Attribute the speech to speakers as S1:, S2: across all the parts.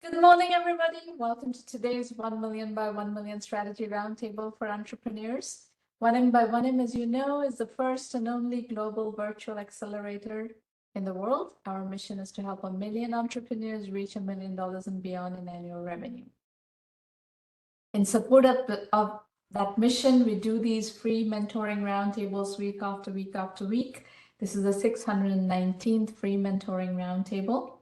S1: Good morning, everybody. Welcome to today's 1 million by 1 million strategy roundtable for entrepreneurs. 1M by 1M, as you know, is the first and only global virtual accelerator in the world. Our mission is to help 1 million entrepreneurs reach $1 million and beyond in annual revenue. In support of that mission, we do these free mentoring roundtables week after week after week. This is the 619th free mentoring roundtable.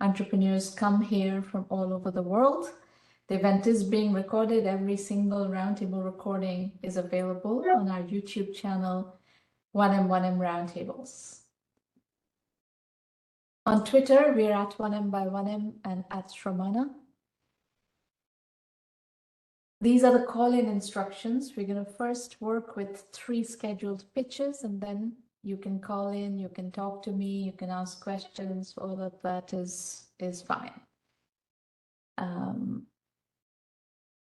S1: Entrepreneurs come here from all over the world. The event is being recorded. Every single roundtable recording is available on our YouTube channel, 1M1M Roundtables. On Twitter, we're at 1M1M and at Shramana. These are the call-in instructions. We're going to first work with 3 scheduled pitches, and then you can call in, you can talk to me, you can ask questions. All of that is fine.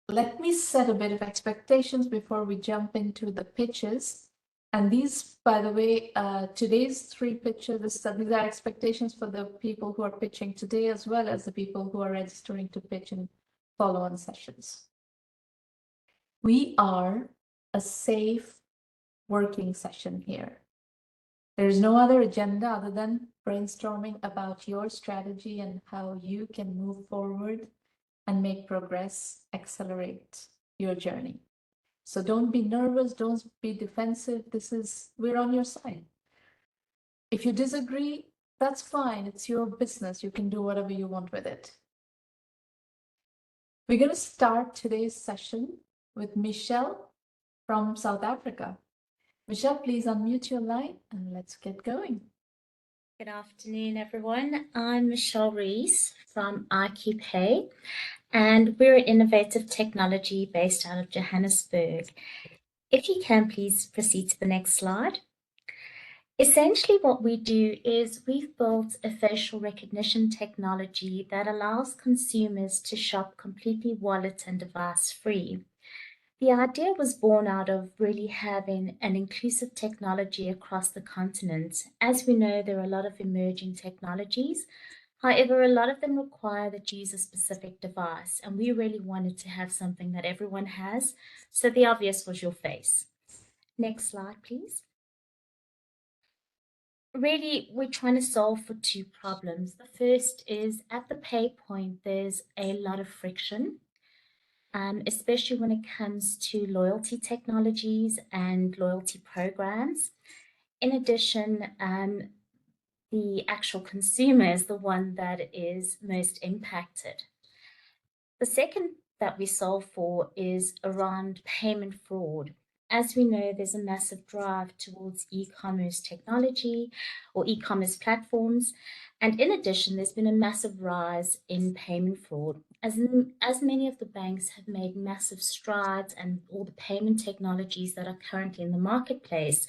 S1: Let me set a bit of expectations before we jump into the pitches. And these, by the way, today's 3 pitches, these are expectations for the people who are pitching today, as well as the people who are registering to pitch in follow-on sessions. We are a safe working session here. There is no other agenda other than brainstorming about your strategy and how you can move forward and make progress, accelerate your journey. So don't be nervous, don't be defensive. We're on your side. If you disagree, that's fine. It's your business. You can do whatever you want with it. We're going to start today's session with Michelle from South Africa. Michelle, please unmute your line and let's get going.
S2: Good afternoon, everyone. I'm Michelle Ruiz from IQPay, and we're an innovative technology based out of Johannesburg. If you can, please proceed to the next slide. Essentially, what we do is we've built a facial recognition technology that allows consumers to shop completely wallet and device free. The idea was born out of really having an inclusive technology across the continent. As we know, there are a lot of emerging technologies. However, a lot of them require that you use a specific device, and we really wanted to have something that everyone has. So the obvious was your face. Next slide, please. Really, we're trying to solve for 2 problems. The first is at the pay point, there's a lot of friction. Especially when it comes to loyalty technologies and loyalty programs. In addition, the actual consumer is the one that is most impacted. The second that we solve for is around payment fraud. As we know, there's a massive drive towards e-commerce technology or e-commerce platforms. And in addition, there's been a massive rise in payment fraud. As many of the banks have made massive strides and all the payment technologies that are currently in the marketplace,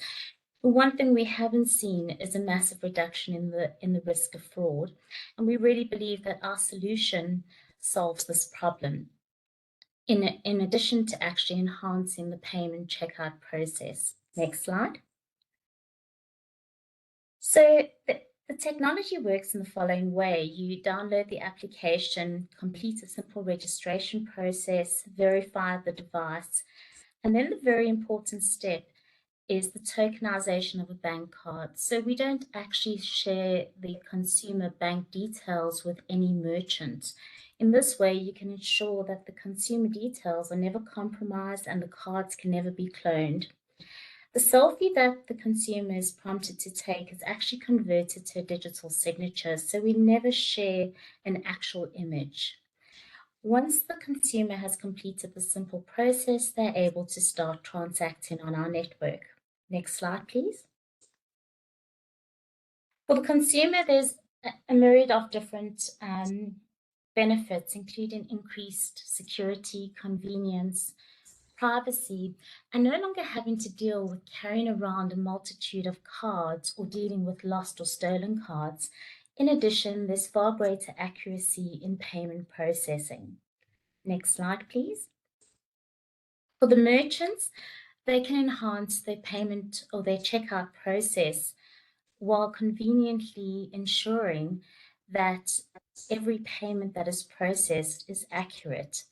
S2: the one thing we haven't seen is a massive reduction in the risk of fraud. And we really believe that our solution solves this problem, in addition to actually enhancing the payment checkout process. Next slide. So the technology works in the following way. You download the application, complete a simple registration process, verify the device, and then the very important step is the tokenization of a bank card. So we don't actually share the consumer bank details with any merchant. In this way, you can ensure that the consumer details are never compromised and the cards can never be cloned. The selfie that the consumer is prompted to take is actually converted to a digital signature, so we never share an actual image. Once the consumer has completed the simple process, they're able to start transacting on our network. Next slide, please. For the consumer, there's a myriad of different benefits, including increased security, convenience, privacy, and no longer having to deal with carrying around a multitude of cards or dealing with lost or stolen cards. In addition, there's far greater accuracy in payment processing. Next slide, please. For the merchants, they can enhance their payment or their checkout process while conveniently ensuring that every payment that is processed is accurate.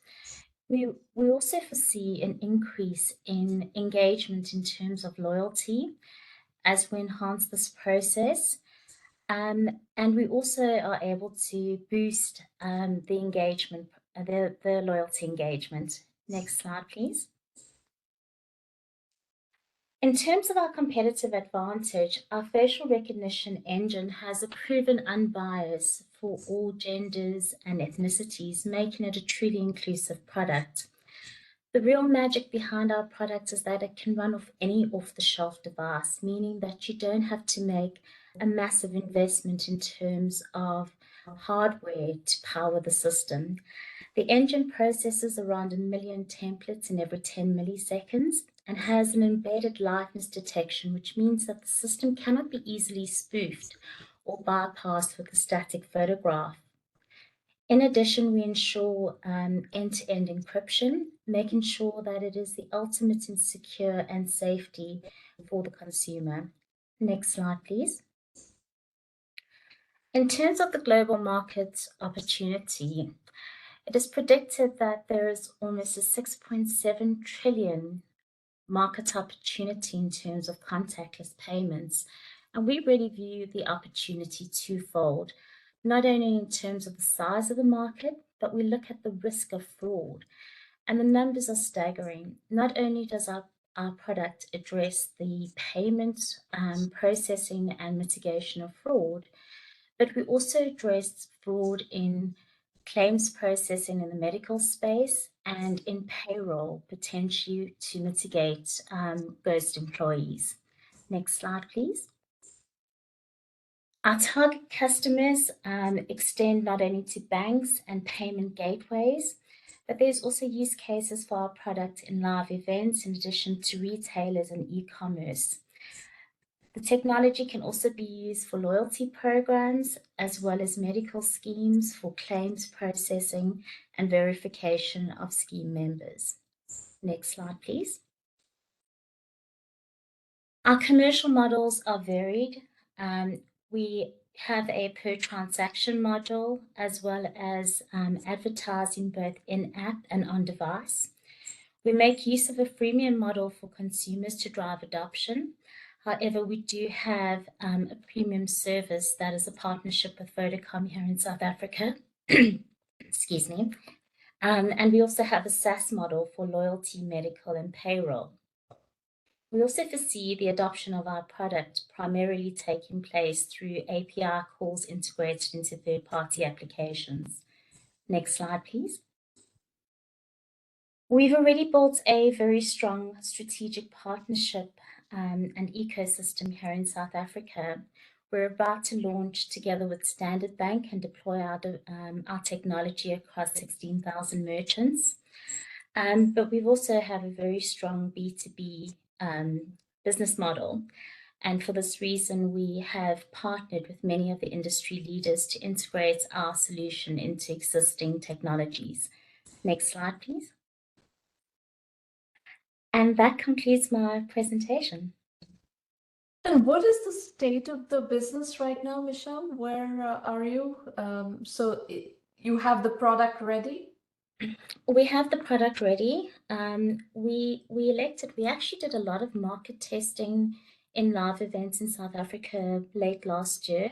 S2: We also foresee an increase in engagement in terms of loyalty as we enhance this process. And we also are able to boost the engagement, the loyalty engagement. Next slide, please. In terms of our competitive advantage, our facial recognition engine has a proven unbiased for all genders and ethnicities, making it a truly inclusive product. The real magic behind our product is that it can run off any off-the-shelf device, meaning that you don't have to make a massive investment in terms of hardware to power the system. The engine processes around 1 million templates in every 10 milliseconds and has an embedded liveness detection, which means that the system cannot be easily spoofed or bypassed with a static photograph. In addition, we ensure end-to-end encryption, making sure that it is the ultimate in secure and safety for the consumer. Next slide, please. In terms of the global market opportunity, it is predicted that there is almost a 6.7 trillion market opportunity in terms of contactless payments. And we really view the opportunity twofold, not only in terms of the size of the market, but we look at the risk of fraud. And the numbers are staggering. Not only does our product address the payment processing and mitigation of fraud, but we also address fraud in claims processing in the medical space and in payroll, potentially to mitigate ghost employees. Next slide, please. Our target customers extend not only to banks and payment gateways, but there's also use cases for our product in live events, in addition to retailers and e-commerce. The technology can also be used for loyalty programs, as well as medical schemes for claims processing and verification of scheme members. Next slide, please. Our commercial models are varied. We have a per transaction model, as well as advertising both in-app and on-device. We make use of a freemium model for consumers to drive adoption. However, we do have a premium service that is a partnership with Vodacom here in South Africa. Excuse me. And we also have a SaaS model for loyalty, medical, and payroll. We also foresee the adoption of our product primarily taking place through API calls integrated into third-party applications. Next slide, please. We've already built a very strong strategic partnership and ecosystem here in South Africa. We're about to launch together with Standard Bank and deploy our technology across 16,000 merchants. But we've also have a very strong B2B business model. And for this reason, we have partnered with many of the industry leaders to integrate our solution into existing technologies. Next slide, please. And that concludes my presentation.
S1: And what is the state of the business right now, Michelle? Where are you? So you have the product ready?
S2: We have the product ready. We actually did a lot of market testing in live events in South Africa late last year.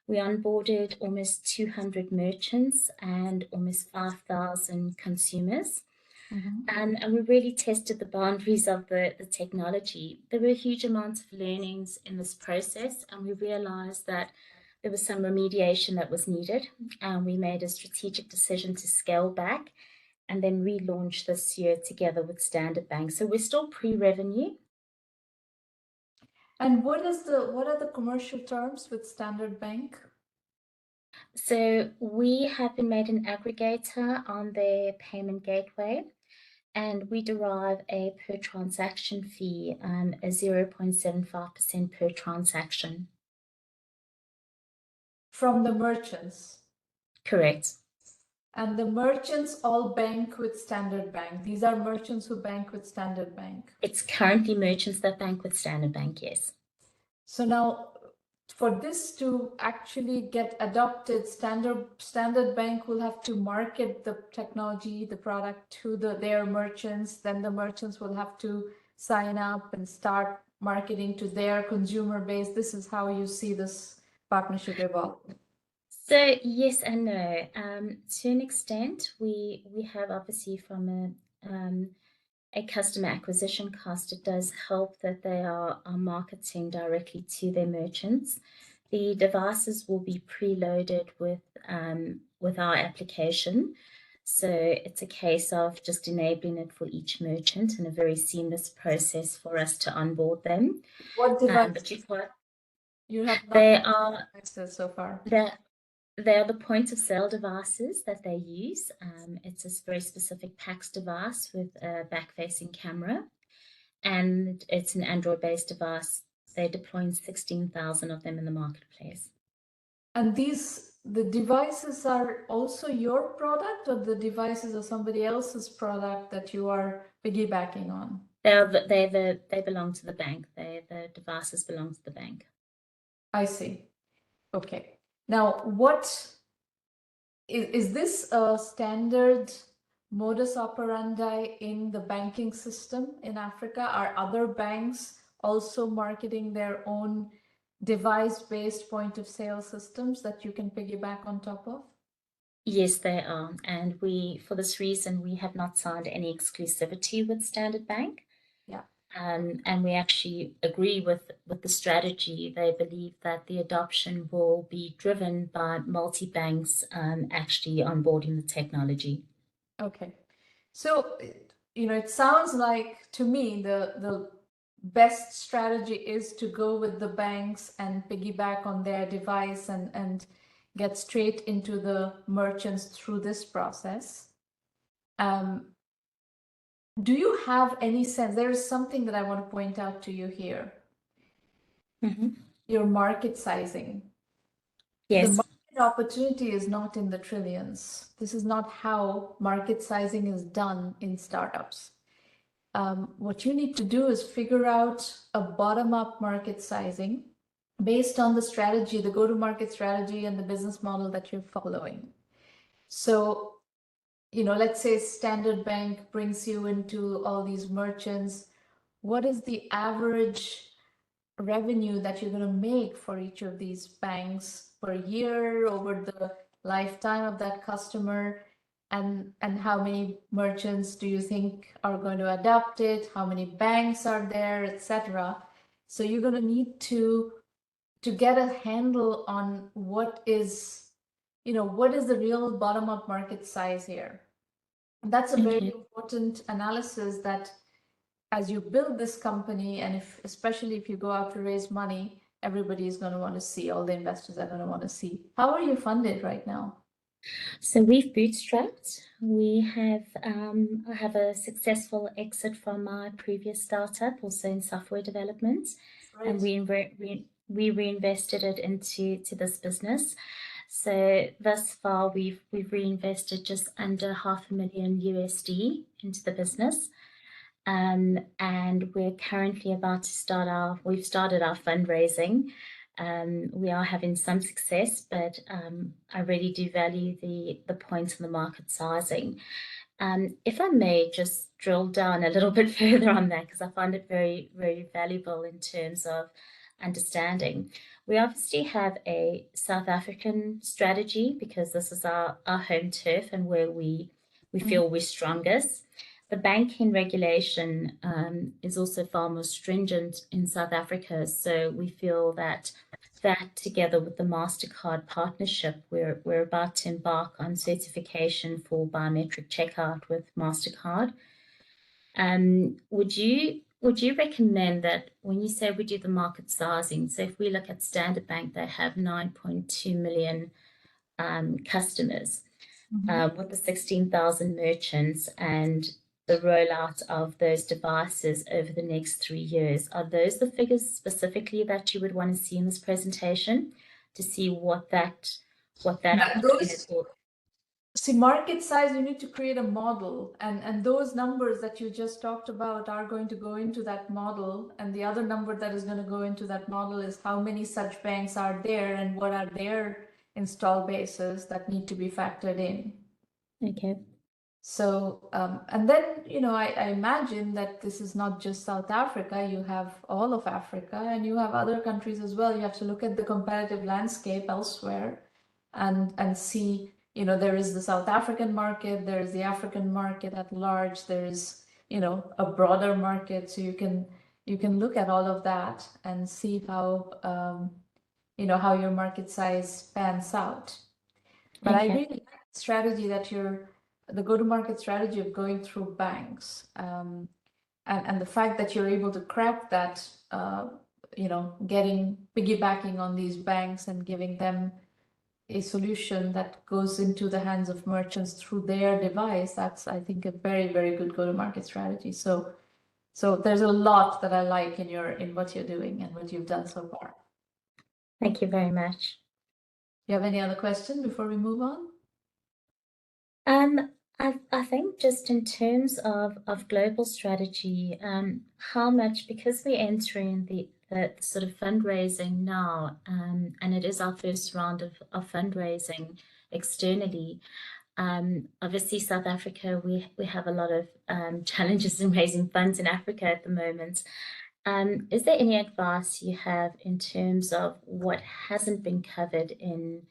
S2: We onboarded almost 200 merchants and almost 5,000 consumers. And we really tested the boundaries of the technology. There were huge amounts of learnings in this process, and we realized that there was some remediation that was needed. And we made a strategic decision to scale back and then relaunch this year together with Standard Bank. So we're still pre-revenue.
S1: And what are the commercial terms with Standard Bank?
S2: So we have been made an aggregator on their payment gateway, and we derive a per transaction fee, a 0.75% per transaction.
S1: From the merchants?
S2: Correct.
S1: And the merchants all bank with Standard Bank. These are merchants who bank with Standard Bank.
S2: It's currently merchants that bank with Standard Bank, yes.
S1: So now, for this to actually get adopted, Standard Bank will have to market the technology, the product to their merchants. Then the merchants will have to sign up and start marketing to their consumer base. This is how you see this partnership evolve.
S2: So yes and no. To an extent, we have obviously from a customer acquisition cost, it does help that they are marketing directly to their merchants. The devices will be preloaded with our application. So it's a case of just enabling it for each merchant and a very seamless process for us to onboard them.
S1: What device?
S2: But
S1: you have
S2: they are
S1: so far.
S2: They are the point of sale devices that they use. It's a very specific PAX device with a back-facing camera, and it's an Android-based device. They're deploying 16,000 of them in the marketplace.
S1: And the devices are also your product, or the devices are somebody else's product that you are piggybacking on?
S2: They belong to the bank. The devices belong to the bank.
S1: I see. Okay. Now, what is this a standard modus operandi in the banking system in Africa? Are other banks also marketing their own device-based point of sale systems that you can piggyback on top of?
S2: Yes, they are. And for this reason, we have not signed any exclusivity with Standard Bank.
S1: Yeah.
S2: And we actually agree with the strategy. They believe that the adoption will be driven by multi-banks actually onboarding the technology.
S1: Okay. So, it sounds like to me the best strategy is to go with the banks and piggyback on their device and get straight into the merchants through this process. Do you have any sense? There is something that I want to point out to you here. Your market sizing.
S2: Yes.
S1: The market opportunity is not in the trillions. This is not how market sizing is done in startups. What you need to do is figure out a bottom-up market sizing based on the strategy, the go-to-market strategy and the business model that you're following. So, let's say Standard Bank brings you into all these merchants. What is the average revenue that you're going to make for each of these banks per year over the lifetime of that customer? And how many merchants do you think are going to adopt it? How many banks are there, etc. So you're going to need to get a handle on what is the real bottom-up market size here. And that's a very important analysis that as you build this company, and especially if you go out to raise money, everybody is going to want to see, all the investors are going to want to see. How are you funded right now?
S2: So we've bootstrapped. We have I have a successful exit from my previous startup, also in software development, and we reinvested it into this business. So thus far, we've reinvested just under $500,000 into the business, and we're currently about to we've started our fundraising. We are having some success, but I really do value the points in the market sizing. If I may just drill down a little bit further on that, because I find it very, very valuable in terms of understanding. We obviously have a South African strategy because this is our home turf and where we feel we're strongest. The banking regulation is also far more stringent in South Africa, so we feel that together with the MasterCard partnership, we're about to embark on certification for biometric checkout with MasterCard. Would you recommend that when you say we do the market sizing, so if we look at Standard Bank, they have 9.2 million customers with the 16,000 merchants and the rollout of those devices over the next 3 years. Are those the figures specifically that you would want to see in this presentation to see what that
S1: See, market size, you need to create a model, and those numbers that you just talked about are going to go into that model. And the other number that is going to go into that model is how many such banks are there and what are their install bases that need to be factored in.
S2: Okay.
S1: So, and then, I imagine that this is not just South Africa, you have all of Africa and you have other countries as well. You have to look at the competitive landscape elsewhere and see, there is the South African market, there is the African market at large, there is, a broader market. So you can look at all of that and see how, how your market size pans out. But I really like the strategy that the go-to-market strategy of going through banks, and the fact that you're able to crack that, piggybacking on these banks and giving them a solution that goes into the hands of merchants through their device. That's, I think, a very, very good go-to-market strategy. So there's a lot that I like in what you're doing and what you've done so far.
S2: Thank you very much.
S1: You have any other question before we move on?
S2: I think just in terms of global strategy, how much, because we're entering the sort of fundraising now, and it is our first round of fundraising externally. Obviously, South Africa, we have a lot of challenges in raising funds in Africa at the moment. Is there any advice you have in terms of what hasn't been covered in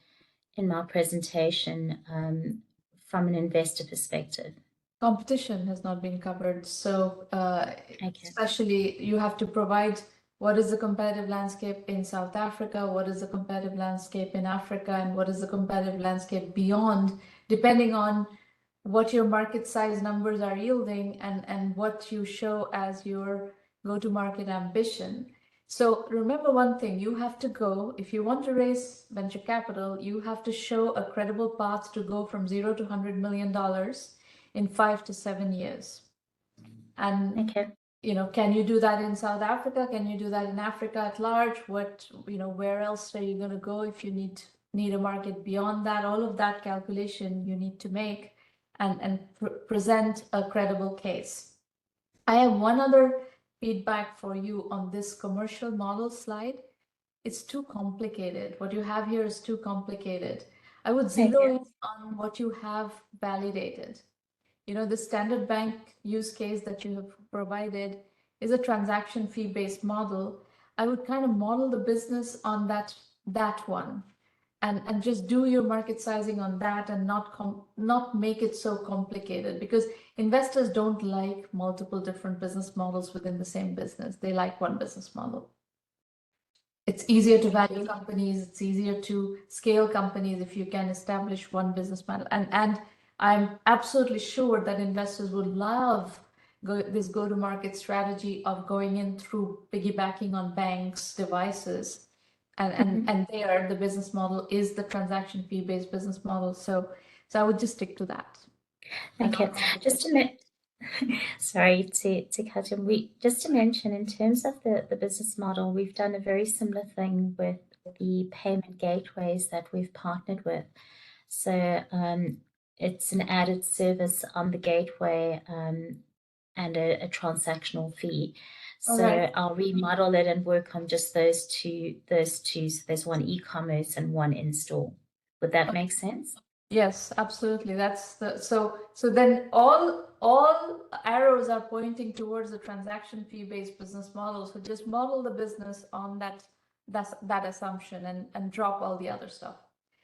S2: my presentation from an investor perspective?
S1: Competition has not been covered. So
S2: Okay.
S1: especially you have to provide what is the competitive landscape in South Africa, what is the competitive landscape in Africa, and what is the competitive landscape beyond, depending on what your market size numbers are yielding and what you show as your go-to-market ambition. So remember one thing, you have to go, if you want to raise venture capital, you have to show a credible path to go from $0 to $100 million in 5 to 7 years. And,
S2: Okay.
S1: can you do that in South Africa? Can you do that in Africa at large? What, where else are you going to go if you need a market beyond that? All of that calculation you need to make and present a credible case. I have one other feedback for you on this commercial model slide. It's too complicated. What you have here is too complicated. I would zero in on what you have validated. The standard bank use case that you have provided is a transaction fee-based model. I would kind of model the business on that one and just do your market sizing on that and not make it so complicated, because investors don't like multiple different business models within the same business. They like one business model. It's easier to value companies. It's easier to scale companies if you can establish one business model. And I'm absolutely sure that investors would love this go-to-market strategy of going in through piggybacking on banks' devices. And there, the business model is the transaction fee-based business model. So I would just stick to that.
S2: Okay, just a minute. Sorry to cut in. Just to mention, in terms of the business model, we've done a very similar thing with the payment gateways that we've partnered with. So it's an added service on the gateway and a transactional fee. So I'll remodel it and work on just those two. So there's one e-commerce and one in-store. Would that make sense?
S1: Yes, absolutely. That's so then all arrows are pointing towards the transaction fee-based business model. So just model the business on that assumption and drop all the other stuff.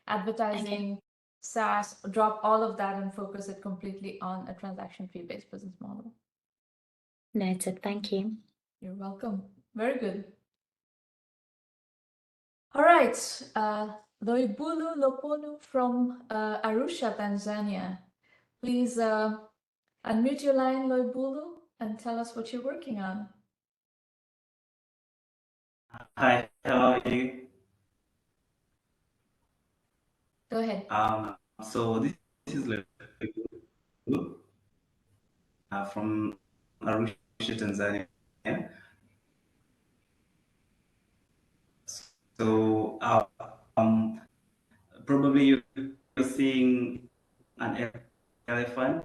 S1: Advertising, SaaS, drop all of that and focus it completely on a transaction fee-based business model.
S2: Noted. Thank you.
S1: You're welcome. Very good. All right. Loibulu Loponu from Arusha, Tanzania. Please unmute your line, Loibulu, and tell us what you're working on.
S3: Hi, how are you?
S1: Go ahead.
S3: So this is Loibulu from Arusha, Tanzania. So probably you're seeing an elephant,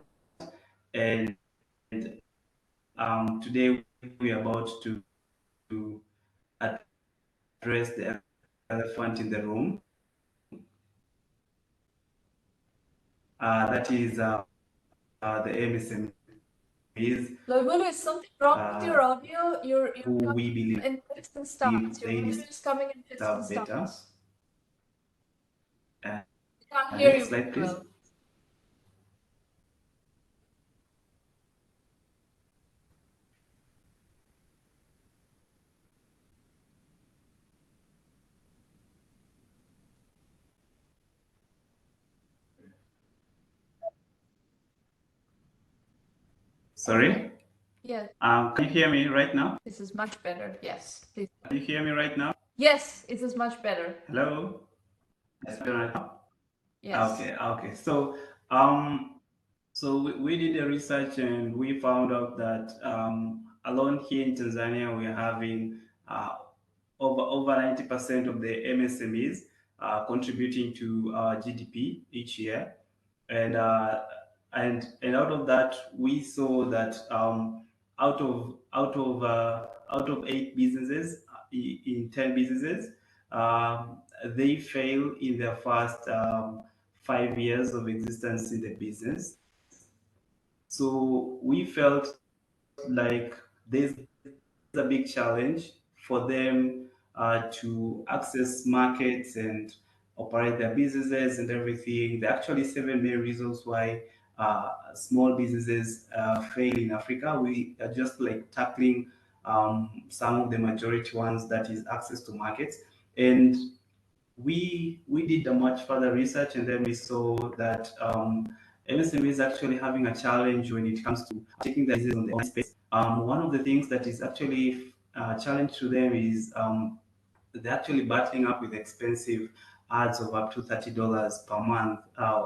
S3: and today we are about to address the elephant in the room. That is the MSMEs.
S1: Loibulu, is something wrong with your audio? You're
S3: Who
S1: coming
S3: we believe
S1: in fits and starts. Your
S3: they
S1: audio is coming in fits and
S3: deserve better.
S1: starts. I can't hear you
S3: Next slide, please.
S1: well.
S3: Sorry?
S1: Yes.
S3: Can you hear me right now?
S1: This is much better. Yes, please.
S3: Can you hear me right now?
S1: Yes, it is much better.
S3: Hello? Yes, right now?
S1: Yes.
S3: Okay. So we did the research and we found out that alone here in Tanzania we're having over 90% of the MSMEs contributing to GDP each year, and out of that we saw that out of 8 businesses in 10 businesses, they fail in their first 5 years of existence in the business. So we felt like there's a big challenge for them to access markets and operate their businesses and everything. There are actually 7 main reasons why small businesses fail in Africa. We are just like tackling some of the majority ones, that is access to markets. And we did a much further research, and then we saw that MSME is actually having a challenge when it comes to taking the business on the online space. One of the things that is actually a challenge to them is they're actually battling up with expensive ads of up to $30 per month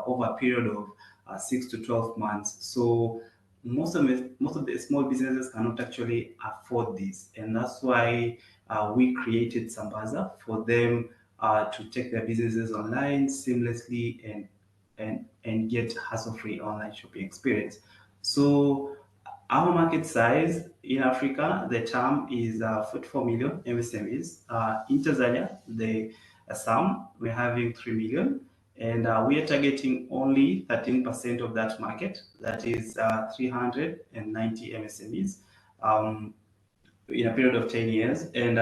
S3: over a period of 6 to 12 months. So most of the small businesses cannot actually afford this, and that's why we created Sambazah for them to take their businesses online seamlessly and get hassle-free online shopping experience. So our market size in Africa, the term is 44 million MSMEs. In Tanzania, the sum we're having 3 million, and we are targeting only 13% of that market. That is 390 MSMEs. In a period of 10 years. And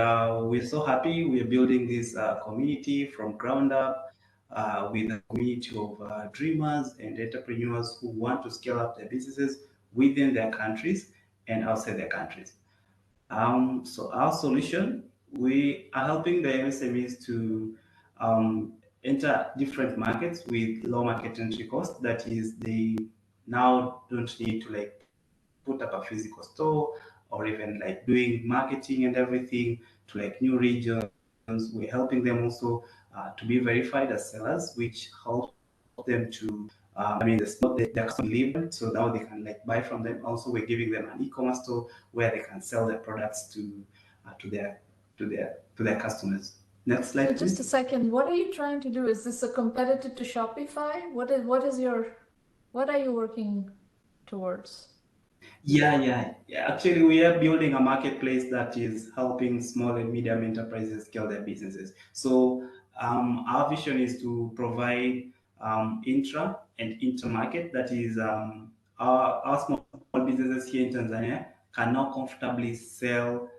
S3: we're so happy we're building this community from ground up with a community of dreamers and entrepreneurs who want to scale up their businesses within their countries and outside their countries. So our solution, we are helping the MSMEs to enter different markets with low market entry cost. That is, they now don't need to like put up a physical store or even like doing marketing and everything to like new regions. We're helping them also to be verified as sellers, which helps them to it's not their customer live, so now they can like buy from them. Also, we're giving them an e-commerce store where they can sell their products to their customers. Next slide,
S1: So
S3: please.
S1: just a second, what are you trying to do? Is this a competitor to Shopify? What are you working towards?
S3: Yeah. Actually, we are building a marketplace that is helping small and medium enterprises scale their businesses. So our vision is to provide intra and intermarket. That is, our small businesses here in Tanzania can now comfortably sell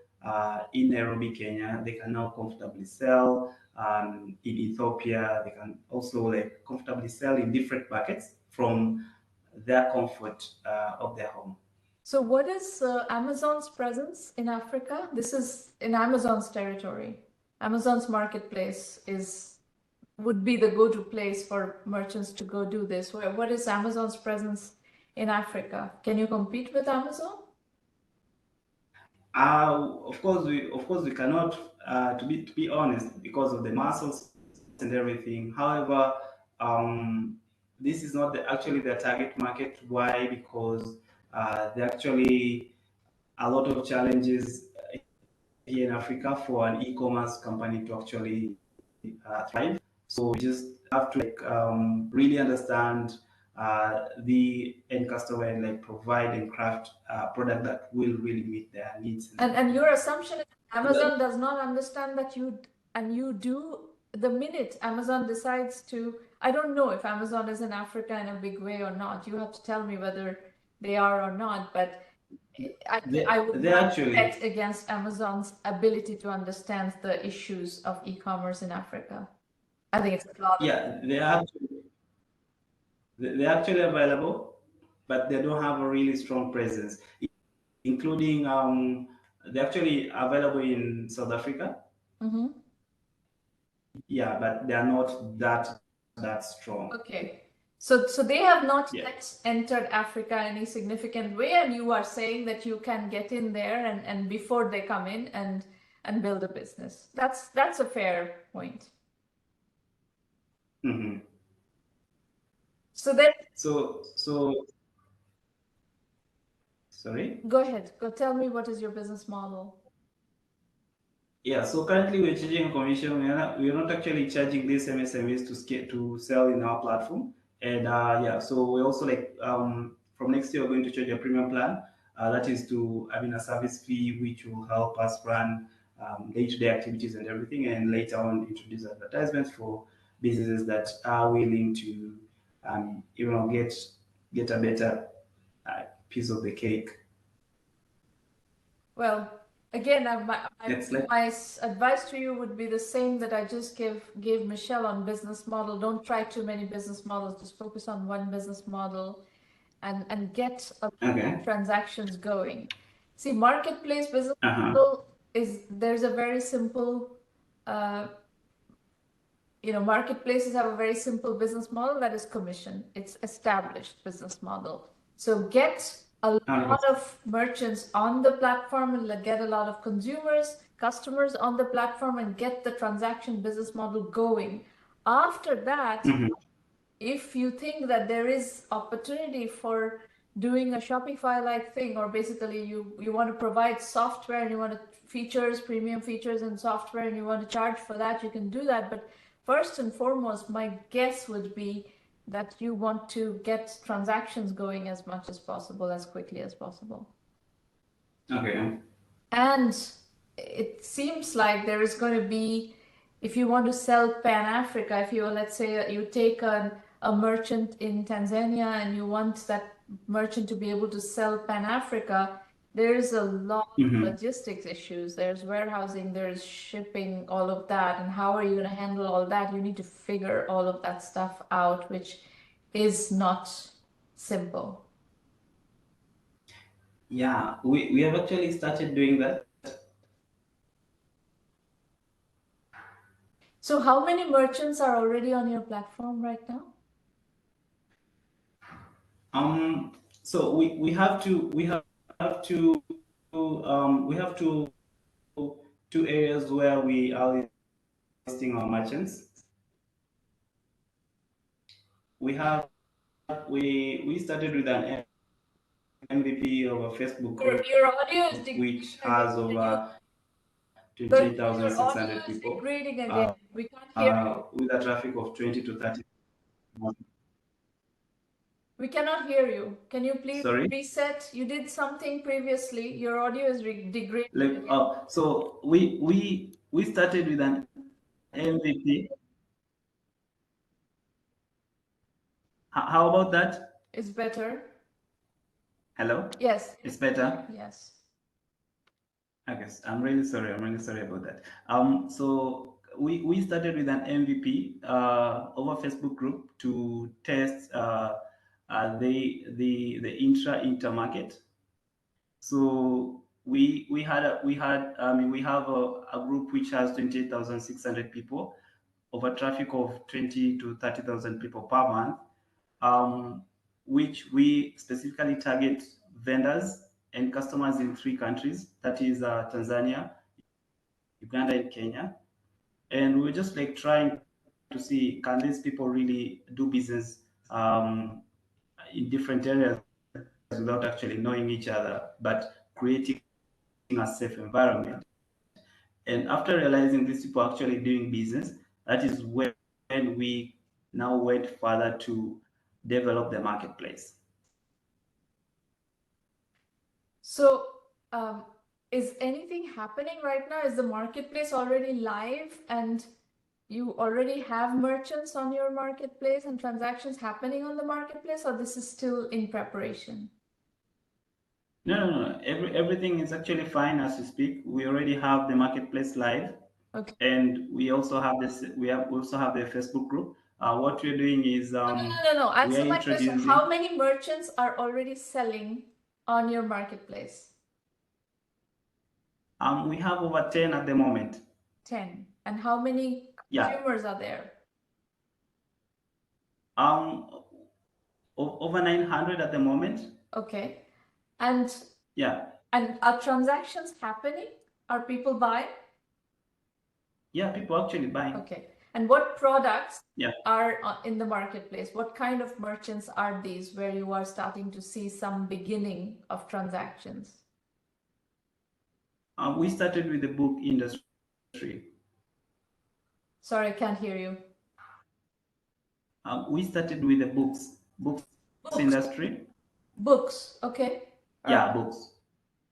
S3: in Nairobi, Kenya. They can now comfortably sell in Ethiopia. They can also like comfortably sell in different markets from their comfort of their home.
S1: So what is Amazon's presence in Africa? This is in Amazon's territory. Amazon's marketplace would be the go-to place for merchants to go do this. What is Amazon's presence in Africa? Can you compete with Amazon?
S3: Of course we cannot, to be honest, because of the muscles and everything. However, this is not actually the target market. Why? Because there are actually a lot of challenges here in Africa for an e-commerce company to actually thrive. So we just have to like really understand the end customer and like provide and craft a product that will really meet their needs.
S1: And your assumption is Amazon does not understand that you do. The minute Amazon decides to, I don't know if Amazon is in Africa in a big way or not. You have to tell me whether they are or not, but I would
S3: they
S1: not
S3: actually
S1: bet against Amazon's ability to understand the issues of e-commerce in Africa. I think it's a lot.
S3: Yeah, they're actually available, but they don't have a really strong presence, including they're actually available in South Africa.
S1: Mm-hmm.
S3: Yeah, but they are not that strong.
S1: Okay. So they have not
S3: Yeah.
S1: yet entered Africa in any significant way, and you are saying that you can get in there and before they come in and build a business. That's a fair point.
S3: Mm-hmm.
S1: So then
S3: So sorry.
S1: go ahead. Go tell me, what is your business model?
S3: Yeah, so currently we're charging a commission. We're not actually charging these MSMEs to sell in our platform. And yeah, so we also like from next year we're going to charge a premium plan. That is a service fee which will help us run day-to-day activities and everything, and later on introduce advertisements for businesses that are willing to get a better piece of the cake.
S1: Well, again, my advice to you would be the same that I just gave Michelle on business model. Don't try too many business models. Just focus on one business model and get transactions going. See, marketplace business model there's a very simple, marketplaces have a very simple business model that is commission. It's established business model. So get a lot of merchants on the platform and get a lot of customers on the platform and get the transaction business model going. After that, if you think that there is opportunity for doing a Shopify-like thing, or basically you want to provide software and you want premium features and software, and you want to charge for that, you can do that. But first and foremost, my guess would be that you want to get transactions going as much as possible, as quickly as possible.
S3: Okay.
S1: And it seems like there is going to be, if you want to sell Pan-Africa, if you, let's say you take a merchant in Tanzania and you want that merchant to be able to sell Pan-Africa, there's a lot of logistics issues. There's warehousing, there's shipping, all of that. And how are you going to handle all that? You need to figure all of that stuff out, which is not simple.
S3: Yeah, we have actually started doing that.
S1: So how many merchants are already on your platform right now?
S3: So we have two areas where we are listing our merchants. We started with an MVP of a Facebook group,
S1: your audio is
S3: which has over 28,600 people.
S1: Degrading again. We can't hear you.
S3: With a traffic of 20 to 30.
S1: We cannot hear you. Can you please reset? You did something previously. Your audio is degrading.
S3: So we started with an MVP. How about that?
S1: It's better.
S3: Hello?
S1: Yes.
S3: It's better?
S1: Yes.
S3: Okay, I'm really sorry about that. So we started with an MVP over Facebook group to test the inter market. So we have a group which has 28,600 people, over traffic of 20 to 30,000 people per month, which we specifically target vendors and customers in 3 countries, that is Tanzania, Uganda, and Kenya. And we're just like trying to see, can these people really do business in different areas without actually knowing each other, but creating a safe environment. And after realizing these people are actually doing business, that is when we now went further to develop the marketplace.
S1: So, is anything happening right now? Is the marketplace already live and you already have merchants on your marketplace and transactions happening on the marketplace, or this is still in preparation?
S3: No. Everything is actually fine as we speak. We already have the marketplace live.
S1: Okay.
S3: And we also have this. We also have the Facebook group. What we're doing is
S1: No.
S3: we
S1: Answer
S3: are
S1: my question.
S3: introducing.
S1: How many merchants are already selling on your marketplace?
S3: We have over 10 at the moment.
S1: 10. And how many consumers are there?
S3: Over 900 at the moment.
S1: Okay. And
S3: yeah.
S1: And are transactions happening? Are people buying?
S3: Yeah, people actually buying.
S1: Okay. And what products
S3: Yeah.
S1: are in the marketplace? What kind of merchants are these where you are starting to see some beginning of transactions?
S3: We started with the book industry.
S1: Sorry, I can't hear you.
S3: We started with the books industry.
S1: Books, okay.
S3: Yeah, books.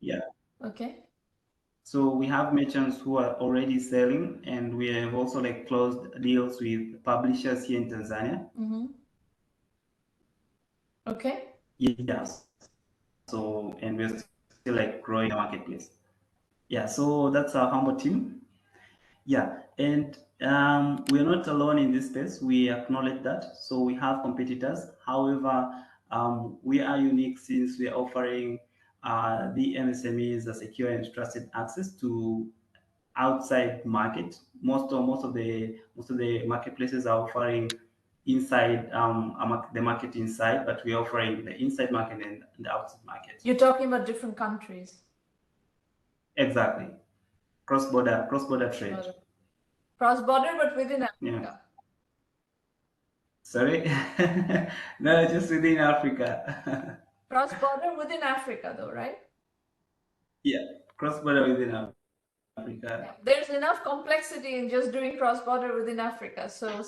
S3: Yeah.
S1: Okay.
S3: So we have merchants who are already selling, and we have also like closed deals with publishers here in Tanzania.
S1: Mm-hmm. Okay.
S3: Yes. So, and we're still like growing the marketplace. Yeah. So that's our humble team. Yeah. And we're not alone in this space. We acknowledge that. So we have competitors. However, we are unique since we are offering the MSMEs a secure and trusted access to outside market. Most of the marketplaces are offering inside the market inside, but we're offering the inside market and the outside market.
S1: You're talking about different countries.
S3: Exactly. Cross-border trade.
S1: Cross-border, but within Africa.
S3: Yeah. Sorry? No, just within Africa.
S1: Cross-border within Africa though, right?
S3: Yeah, cross-border within Africa.
S1: Yeah. There's enough complexity in just doing cross-border within Africa, so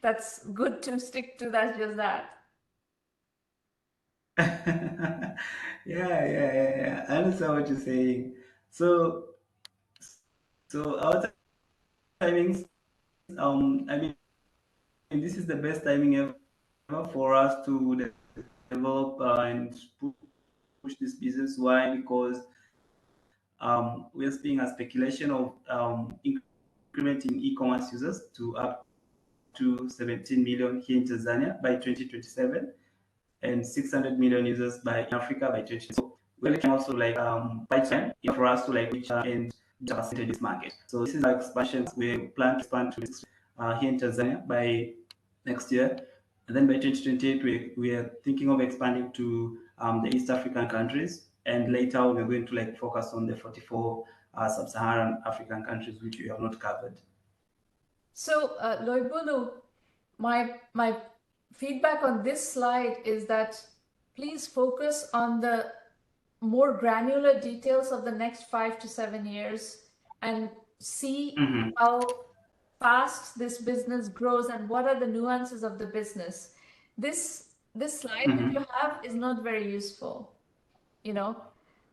S1: that's good to stick to that, just that.
S3: Yeah. I understand what you're saying. So our timings, I mean, this is the best timing ever for us to develop and push this business. Why? Because we are seeing a speculation of incrementing e-commerce users to up to 17 million here in Tanzania by 2027 and 600 million users by Africa by 2020. So we're looking also like by time for us to like reach and enter this market. So this is our expansion. We plan to expand to here in Tanzania by next year. And then by 2028, we are thinking of expanding to the East African countries. And later, we're going to like focus on the 44 sub-Saharan African countries, which we have not covered.
S1: So, Loibulu, my feedback on this slide is that please focus on the more granular details of the next 5 to 7 years and see how fast this business grows and what are the nuances of the business. This slide that you have is not very useful, you know.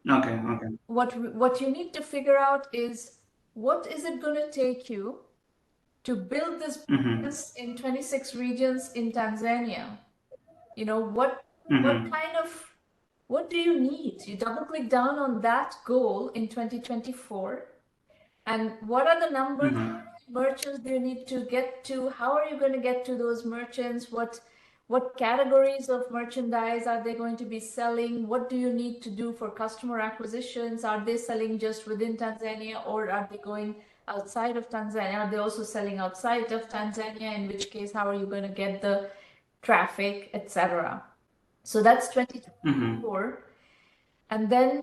S3: Okay.
S1: What you need to figure out is what is it going to take you to build this business in 26 regions in Tanzania? You know, what do you need? You double click down on that goal in 2024. And what are the numbers? Merchants do you need to get to? How are you going to get to those merchants? What categories of merchandise are they going to be selling? What do you need to do for customer acquisitions? Are they selling just within Tanzania or are they going outside of Tanzania? Are they also selling outside of Tanzania? In which case, how are you going to get the traffic, etc.? So that's 2024. And then,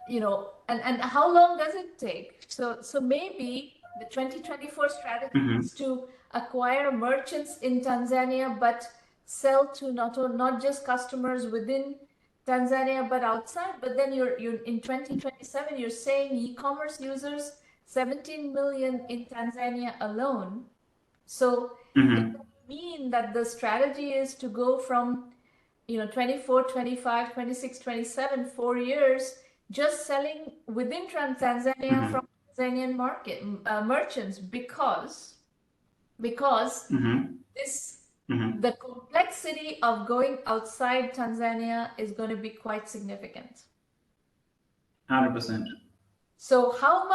S1: you know, and how long does it take? So maybe the 2024 strategy is to acquire merchants in Tanzania, but sell to not just customers within Tanzania, but outside. But then you're in 2027, you're saying e-commerce users, 17 million in Tanzania alone. So mean that the strategy is to go from 24, 25, 26, 27, 4 years just selling within Tanzania from Tanzanian market merchants because this the complexity of going outside Tanzania is going to be quite significant.
S3: 100%.
S1: So how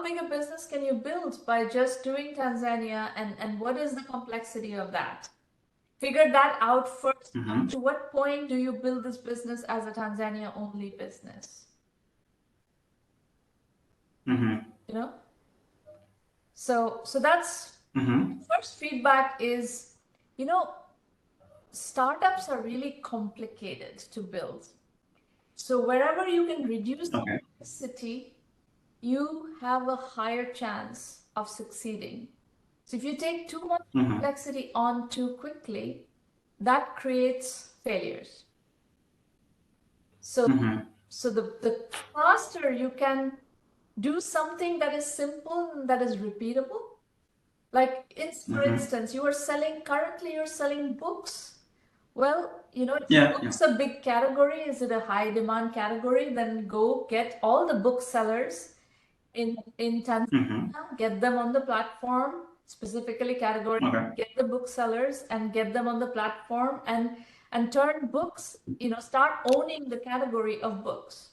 S1: big a business can you build by just doing Tanzania, and what is the complexity of that? Figure that out first. To what point do you build this business as a Tanzania only business? So that's first feedback is, startups are really complicated to build. So wherever you can reduce the complexity, you have a higher chance of succeeding. So if you take too much complexity on too quickly, that creates failures. So the faster you can do something that is simple and that is repeatable, like for instance, currently you're selling books. Well, books a big category. Is it a high demand category? Then go get all the booksellers in Tanzania, get them on the platform, specifically category, get the booksellers and get them on the platform and turn books, start owning the category of books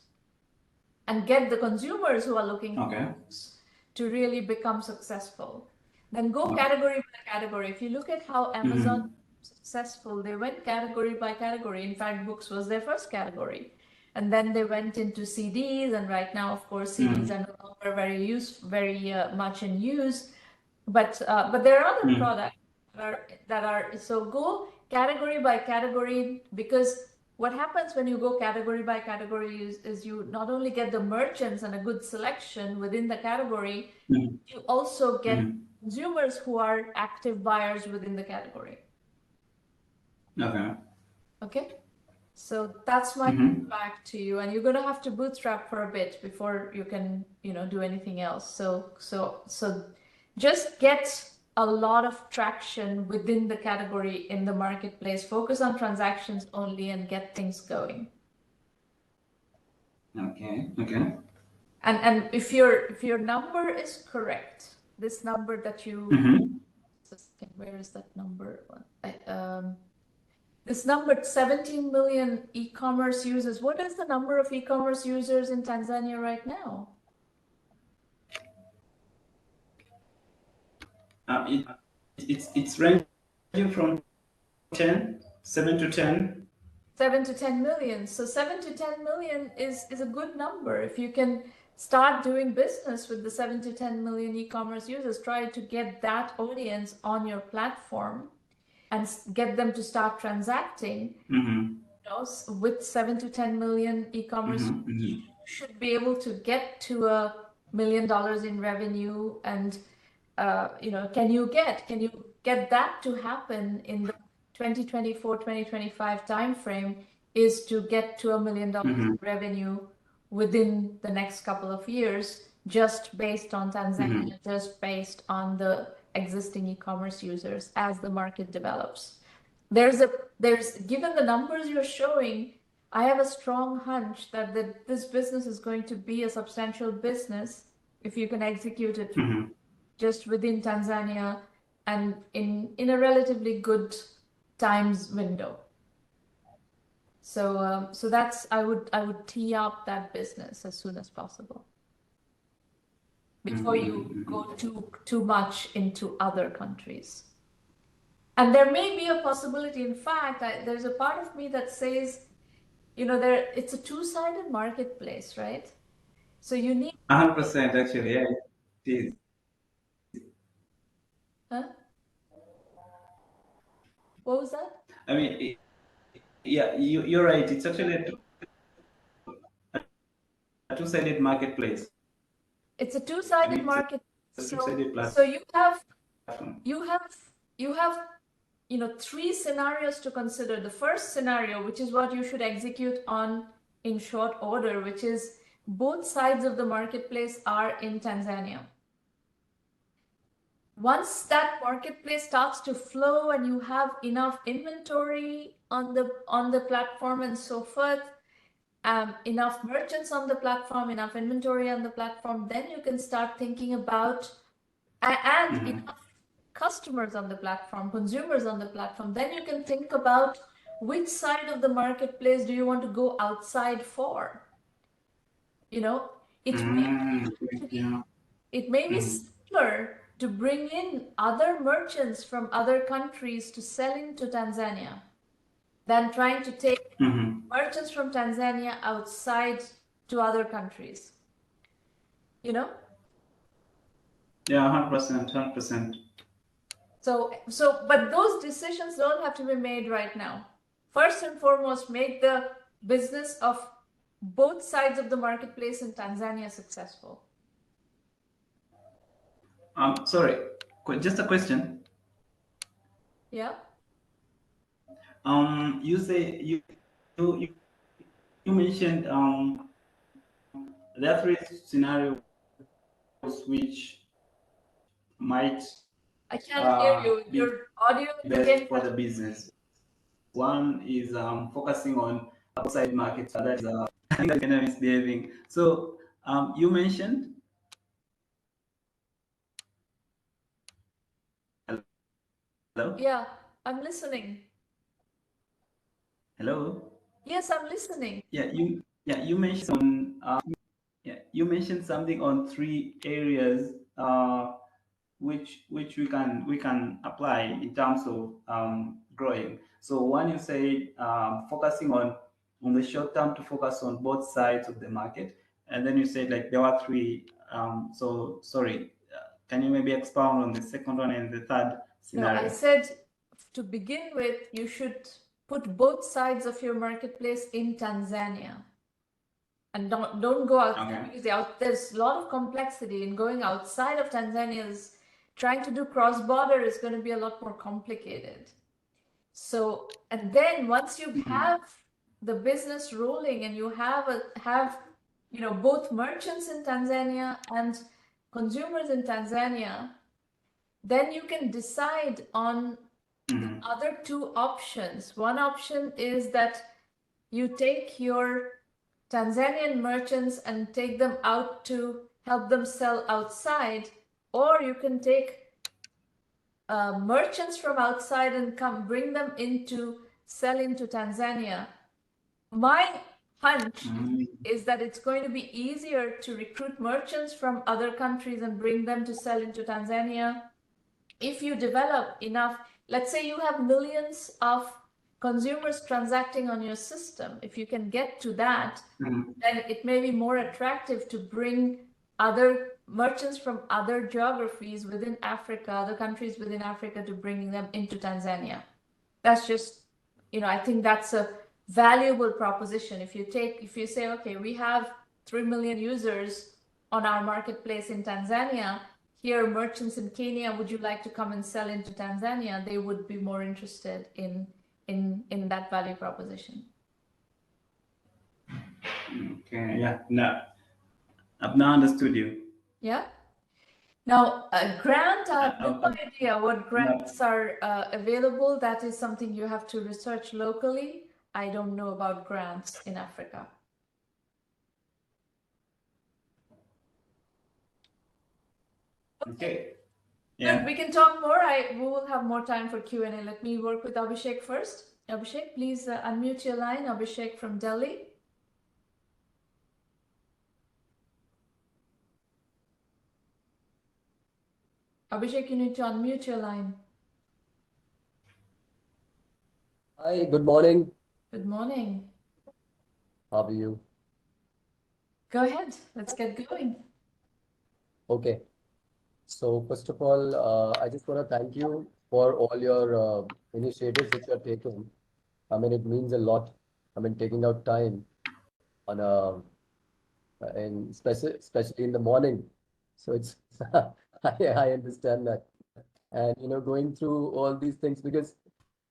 S1: and get the consumers who are looking for books to really become successful. Then go category by category. If you look at how Amazon successful, they went category by category. In fact, books was their first category. And then they went into CDs, and right now, of course, CDs are no longer very much in use. But there are other products that are so go category by category, because what happens when you go category by category is you not only get the merchants and a good selection within the category, you also get consumers who are active buyers within the category. Okay. So that's my feedback to you, and you're going to have to bootstrap for a bit before you can, do anything else. So just get a lot of traction within the category in the marketplace. Focus on transactions only and get things going.
S3: Okay.
S1: And if your number is correct, this number that you, where is that number? This number, 17 million e-commerce users. What is the number of e-commerce users in Tanzania right now?
S3: It's ranging from 7 to 10.
S1: 7 to 10 million. So 7 to 10 million is a good number. If you can start doing business with the 7 to 10 million e-commerce users, try to get that audience on your platform and get them to start transacting. With 7 to 10 million e-commerce, you should be able to get to $1 million in revenue. And can you get that to happen in the 2024-2025 timeframe? Is to get to $1 million in revenue within the next couple of years, just based on Tanzania, just based on the existing e-commerce users as the market develops. Given the numbers you're showing, I have a strong hunch that this business is going to be a substantial business if you can execute it just within Tanzania and in a relatively good times window. So that's I would tee up that business as soon as possible before you go too much into other countries. And there may be a possibility, in fact, there's a part of me that says, it's a two-sided marketplace, right? So you need
S3: 100% actually, yeah, it is.
S1: Huh? What was that?
S3: I mean, yeah, you're right. It's actually a two-sided marketplace.
S1: It's a two-sided market. So you have three scenarios to consider. The first scenario, which is what you should execute on in short order, which is both sides of the marketplace are in Tanzania. once that marketplace starts to flow and you have enough inventory on the platform and so forth, enough merchants on the platform, enough inventory on the platform, then you can start thinking about and enough customers on the platform, consumers on the platform, then you can think about which side of the marketplace do you want to go outside for. You know, it may
S3: Yeah.
S1: it may be simpler to bring in other merchants from other countries to sell into Tanzania than trying to take merchants from Tanzania outside to other countries. You know?
S3: Yeah, 100%, 100%.
S1: But those decisions don't have to be made right now. First and foremost, make the business of both sides of the marketplace in Tanzania successful.
S3: Sorry, just a question.
S1: Yeah.
S3: You say you mentioned there are three scenarios which might
S1: I can't hear you.
S3: be
S1: Your audio is
S3: best
S1: again
S3: for the business. One is focusing on outside markets. That is I think that's misbehaving. So you mentioned. Hello.
S1: Yeah, I'm listening.
S3: Hello.
S1: Yes, I'm listening.
S3: You mentioned you mentioned something on three areas which we can apply in terms of growing. So one, you say focusing on the short term to focus on both sides of the market, and then you said like there were three. So sorry, can you maybe expound on the second one and the third scenario?
S1: No, I said to begin with, you should put both sides of your marketplace in Tanzania. And don't go outside, because there's a lot of complexity in going outside of Tanzania. Trying to do cross-border is going to be a lot more complicated. So, and then once you have the business rolling and you have both merchants in Tanzania and consumers in Tanzania, then you can decide on the other two options. One option is that you take your Tanzanian merchants and take them out to help them sell outside, or you can take merchants from outside and bring them into sell into Tanzania. My hunch is that it's going to be easier to recruit merchants from other countries and bring them to sell into Tanzania if you develop enough. Let's say you have millions of consumers transacting on your system. If you can get to that, then it may be more attractive to bring other merchants from other geographies within Africa, other countries within Africa, to bring them into Tanzania. That's just, I think that's a valuable proposition. If you say, okay, we have 3 million users on our marketplace in Tanzania, here merchants in Kenya, would you like to come and sell into Tanzania? They would be more interested in that value proposition.
S3: Okay, yeah, no, I've now understood you.
S1: Yeah. Now, grant, I have no idea what grants are available. That is something you have to research locally. I don't know about grants in Africa.
S3: Okay.
S1: Yeah. Good. We can talk more. We will have more time for Q&A. Let me work with Abhishek first. Abhishek, please unmute your line. Abhishek from Delhi. Abhishek, you need to unmute your line.
S4: Hi, good morning.
S1: Good morning.
S4: How are you?
S1: Go ahead. Let's get going.
S4: Okay. So first of all, I just want to thank you for all your initiatives that you are taking. I mean, it means a lot. I mean, taking out time on and especially in the morning. So it's I understand that, and going through all these things, because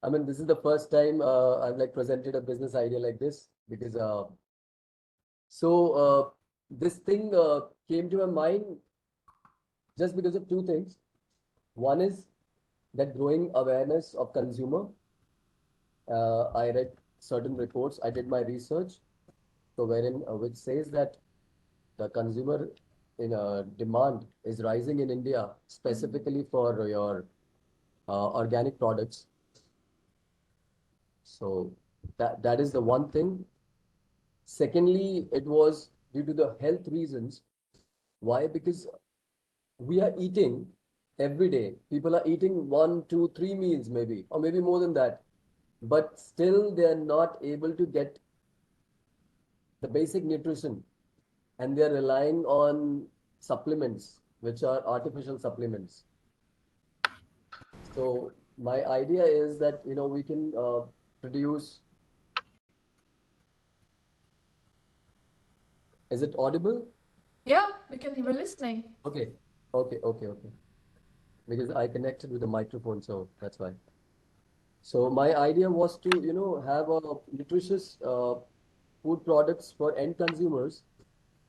S4: I mean, this is the first time I've like presented a business idea like this, because this thing came to my mind just because of two things. One is that growing awareness of consumer. I read certain reports. I did my research, so wherein which says that the consumer in demand is rising in India, specifically for your organic products. So that is the one thing. Secondly, it was due to the health reasons. Why? Because we are eating every day. People are eating 1, 2, 3 meals maybe, or maybe more than that. But still they are not able to get the basic nutrition, and they are relying on supplements, which are artificial supplements. So my idea is that we can produce. Is it audible?
S1: Yeah, we're listening.
S4: Okay, okay. Because I connected with the microphone, so that's why. So my idea was to have a nutritious food products for end consumers,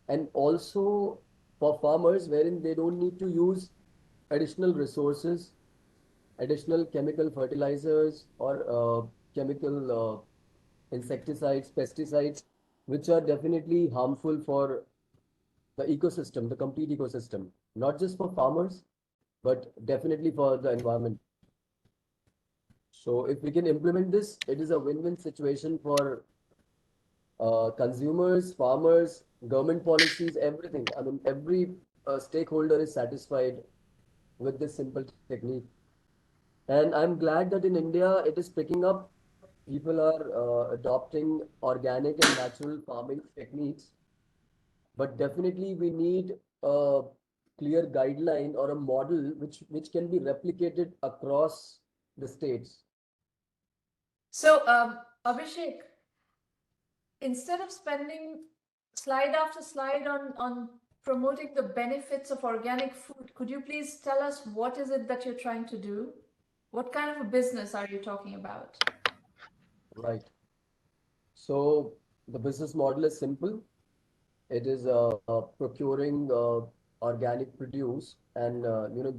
S4: and also for farmers, wherein they don't need to use additional resources, additional chemical fertilizers, or chemical insecticides, pesticides, which are definitely harmful for the ecosystem, the complete ecosystem, not just for farmers, but definitely for the environment. So if we can implement this, it is a win-win situation for consumers, farmers, government policies, everything. I mean, every stakeholder is satisfied with this simple technique. And I'm glad that in India it is picking up. People are adopting organic and natural farming techniques, but definitely we need a clear guideline or a model which can be replicated across the states.
S1: So, Abhishek, instead of spending slide after slide on promoting the benefits of organic food, could you please tell us what is it that you're trying to do? What kind of a business are you talking about?
S4: Right. So the business model is simple. It is procuring organic produce and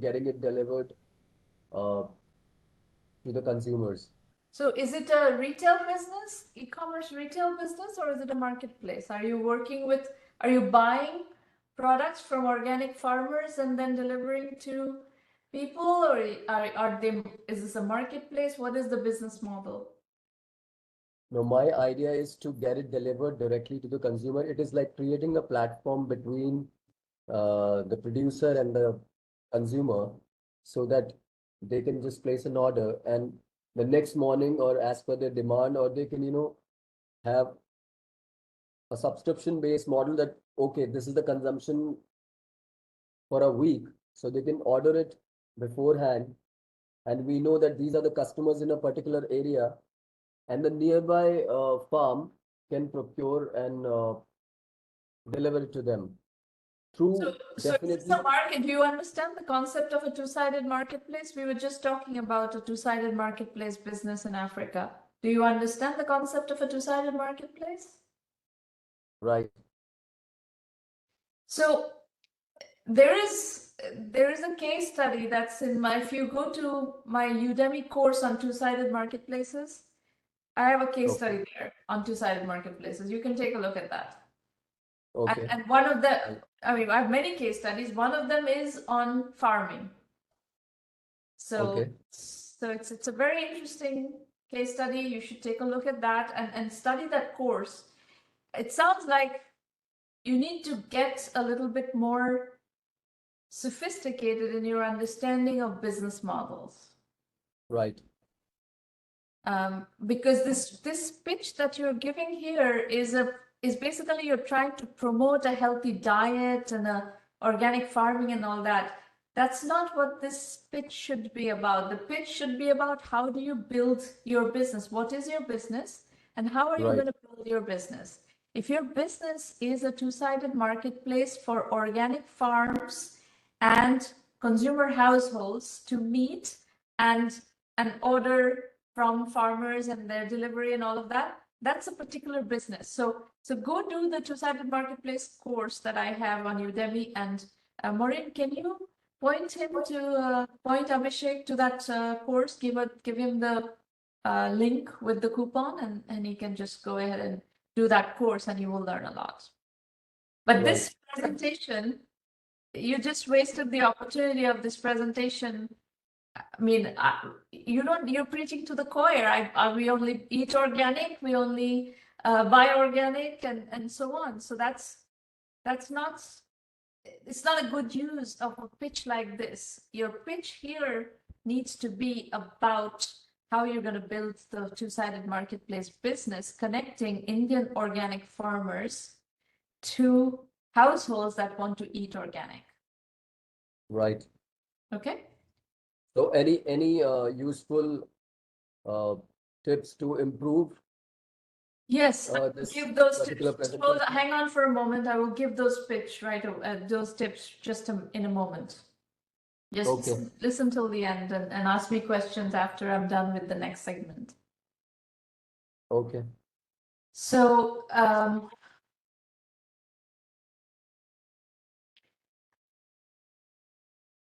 S4: getting it delivered uh, to the consumers.
S1: So is it a retail business, e-commerce retail business, or is it a marketplace? Are you buying products from organic farmers and then delivering to people, or is this a marketplace? What is the business model?
S4: Now, my idea is to get it delivered directly to the consumer. It is like creating a platform between the producer and the consumer, so that they can just place an order, and the next morning, or as per their demand, or they can have a subscription based model that, okay, this is the consumption for a week, so they can order it beforehand, and we know that these are the customers in a particular area, and the nearby farm can procure and deliver it to them
S1: So,
S4: through
S1: so is this
S4: definitely.
S1: a market? Do you understand the concept of a two-sided marketplace? We were just talking about a two-sided marketplace business in Africa. Do you understand the concept of a two-sided marketplace?
S4: Right.
S1: So there is a case study that's in my, if you go to my Udemy course on two-sided marketplaces, I have a case
S4: Okay.
S1: study there on two-sided marketplaces. You can take a look at that.
S4: Okay.
S1: And one of the, I mean, I have many case studies. One of them is on farming. So,
S4: Okay.
S1: so it's a very interesting case study. You should take a look at that and study that course. It sounds like you need to get a little bit more sophisticated in your understanding of business models.
S4: Right.
S1: Because this pitch that you're giving here is basically you're trying to promote a healthy diet and a organic farming and all that. That's not what this pitch should be about. The pitch should be about how do you build your business? What is your business? And how are you
S4: Right.
S1: going to build your business? If your business is a two-sided marketplace for organic farms and consumer households to meet and order from farmers and their delivery and all of that, that's a particular business. So go do the two-sided marketplace course that I have on Udemy. And Maureen, can you point Abhishek to that course. Give him the link with the coupon, and he can just go ahead and do that course, and you will learn a lot. But this presentation, you just wasted the opportunity of this presentation. I mean, you're preaching to the choir. We only eat organic, we only buy organic, and so on. So that's not, it's not a good use of a pitch like this. Your pitch here needs to be about how you're going to build the two-sided marketplace business, connecting Indian organic farmers to households that want to eat organic.
S4: Right.
S1: Okay.
S4: So any useful tips to improve?
S1: Yes,
S4: This
S1: give those
S4: particular
S1: tips.
S4: presentation?
S1: Hang on for a moment. I will give those those tips just in a moment. Just
S4: Okay.
S1: listen till the end and ask me questions after I'm done with the next segment.
S4: Okay.
S1: So,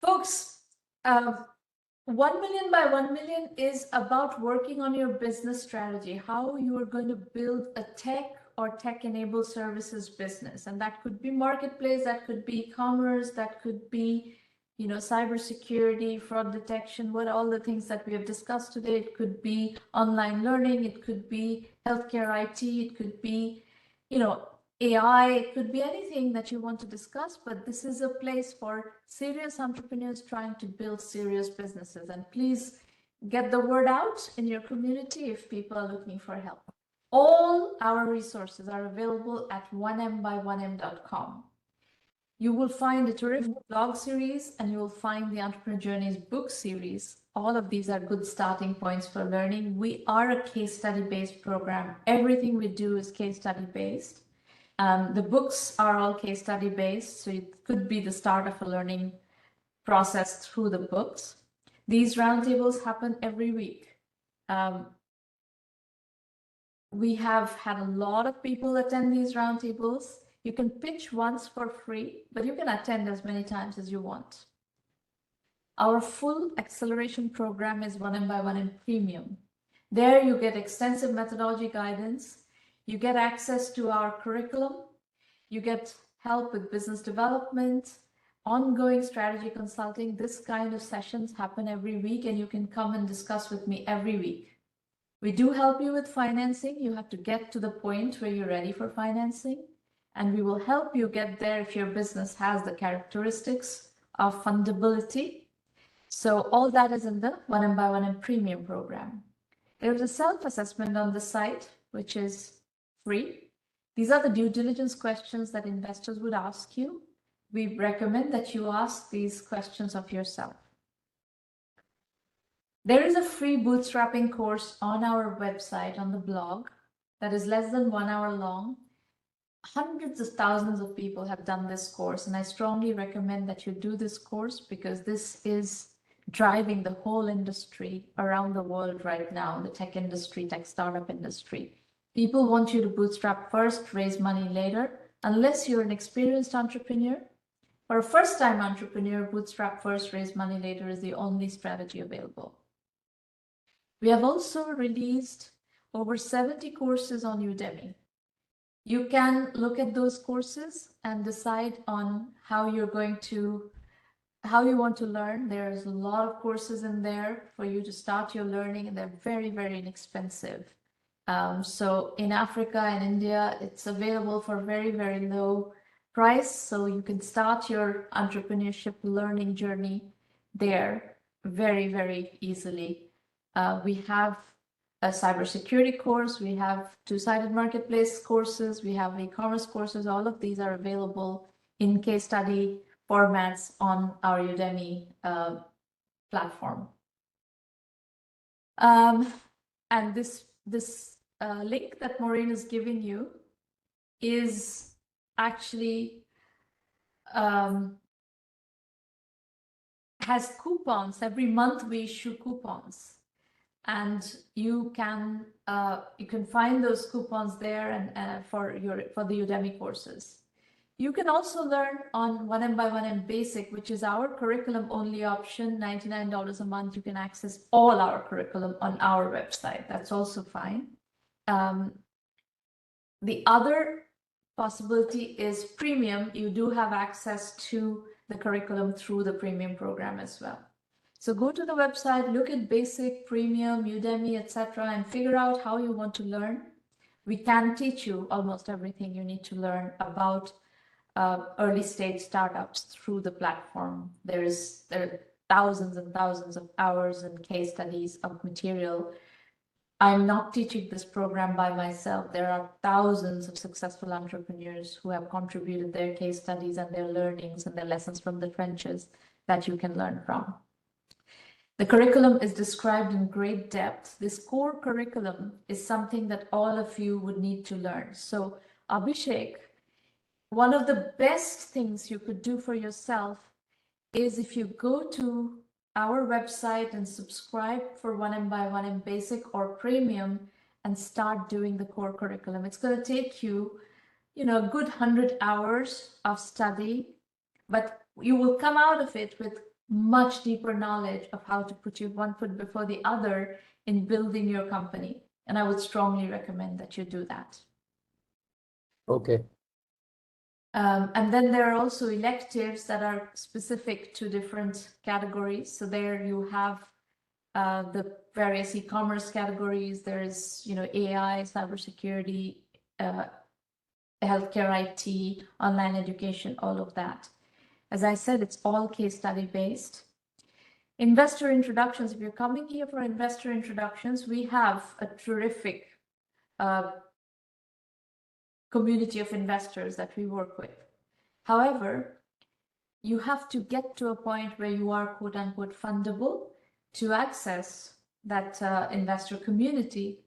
S1: folks, 1 million by 1 million is about working on your business strategy, how you are going to build a tech or tech-enabled services business. And that could be marketplace, that could be e-commerce, that could be, you know, cybersecurity, fraud detection, what all the things that we have discussed today. It could be online learning, it could be healthcare IT, it could be, you know, AI, it could be anything that you want to discuss, but this is a place for serious entrepreneurs trying to build serious businesses. And please get the word out in your community if people are looking for help. All our resources are available at 1Mby1M.com. You will find a terrific blog series, and you will find the Entrepreneur Journeys book series. All of these are good starting points for learning. We are a case study based program. Everything we do is case study based. The books are all case study based, so it could be the start of a learning process through the books. These roundtables happen every week. We have had a lot of people attend these roundtables. You can pitch once for free, but you can attend as many times as you want. Our full acceleration program is 1M Premium. There you get extensive methodology guidance. You get access to our curriculum. You get help with business development, ongoing strategy consulting. This kind of sessions happen every week, and you can come and discuss with me every week. We do help you with financing. You have to get to the point where you're ready for financing, and we will help you get there if your business has the characteristics of fundability. So all that is in the 1M Premium program. There's a self-assessment on the site, which is free. These are the due diligence questions that investors would ask you. We recommend that you ask these questions of yourself. There is a free bootstrapping course on our website, on the blog, that is less than 1 hour long. Hundreds of thousands of people have done this course, and I strongly recommend that you do this course because this is driving the whole industry around the world right now, the tech industry, tech startup industry. People want you to bootstrap first, raise money later. Unless you're an experienced entrepreneur or a first-time entrepreneur, bootstrap first, raise money later is the only strategy available. We have also released over 70 courses on Udemy. You can look at those courses and decide on how you want to learn. There's a lot of courses in there for you to start your learning, and they're very, very inexpensive. So in Africa and India, it's available for very, very low price. So you can start your entrepreneurship learning journey there very, very easily. We have a cybersecurity course, we have two-sided marketplace courses, we have e-commerce courses. All of these are available in case study formats on our Udemy platform. And this link that Maureen is giving you is actually has coupons. Every month we issue coupons, and you can find those coupons there and for the Udemy courses. You can also learn on 1M Basic, which is our curriculum only option, $99 a month. You can access all our curriculum on our website. That's also fine. The other possibility is premium. You do have access to the curriculum through the premium program as well. So go to the website, look at basic, premium, Udemy, etc., and figure out how you want to learn. We can teach you almost everything you need to learn about early stage startups through the platform. There are thousands and thousands of hours and case studies of material. I'm not teaching this program by myself. There are thousands of successful entrepreneurs who have contributed their case studies and their learnings and their lessons from the trenches that you can learn from. The curriculum is described in great depth. This core curriculum is something that all of you would need to learn. So Abhishek, one of the best things you could do for yourself is if you go to our website and subscribe for 1M Basic or Premium and start doing the core curriculum. It's going to take you, a good 100 hours of study, but you will come out of it with much deeper knowledge of how to put your one foot before the other in building your company. And I would strongly recommend that you do that.
S4: Okay.
S1: And then there are also electives that are specific to different categories. So there you have the various e-commerce categories. There's, AI, cybersecurity, healthcare IT, online education, all of that. As I said, it's all case study based. Investor introductions. If you're coming here for investor introductions, we have a terrific community of investors that we work with. However, you have to get to a point where you are quote unquote fundable to access that investor community.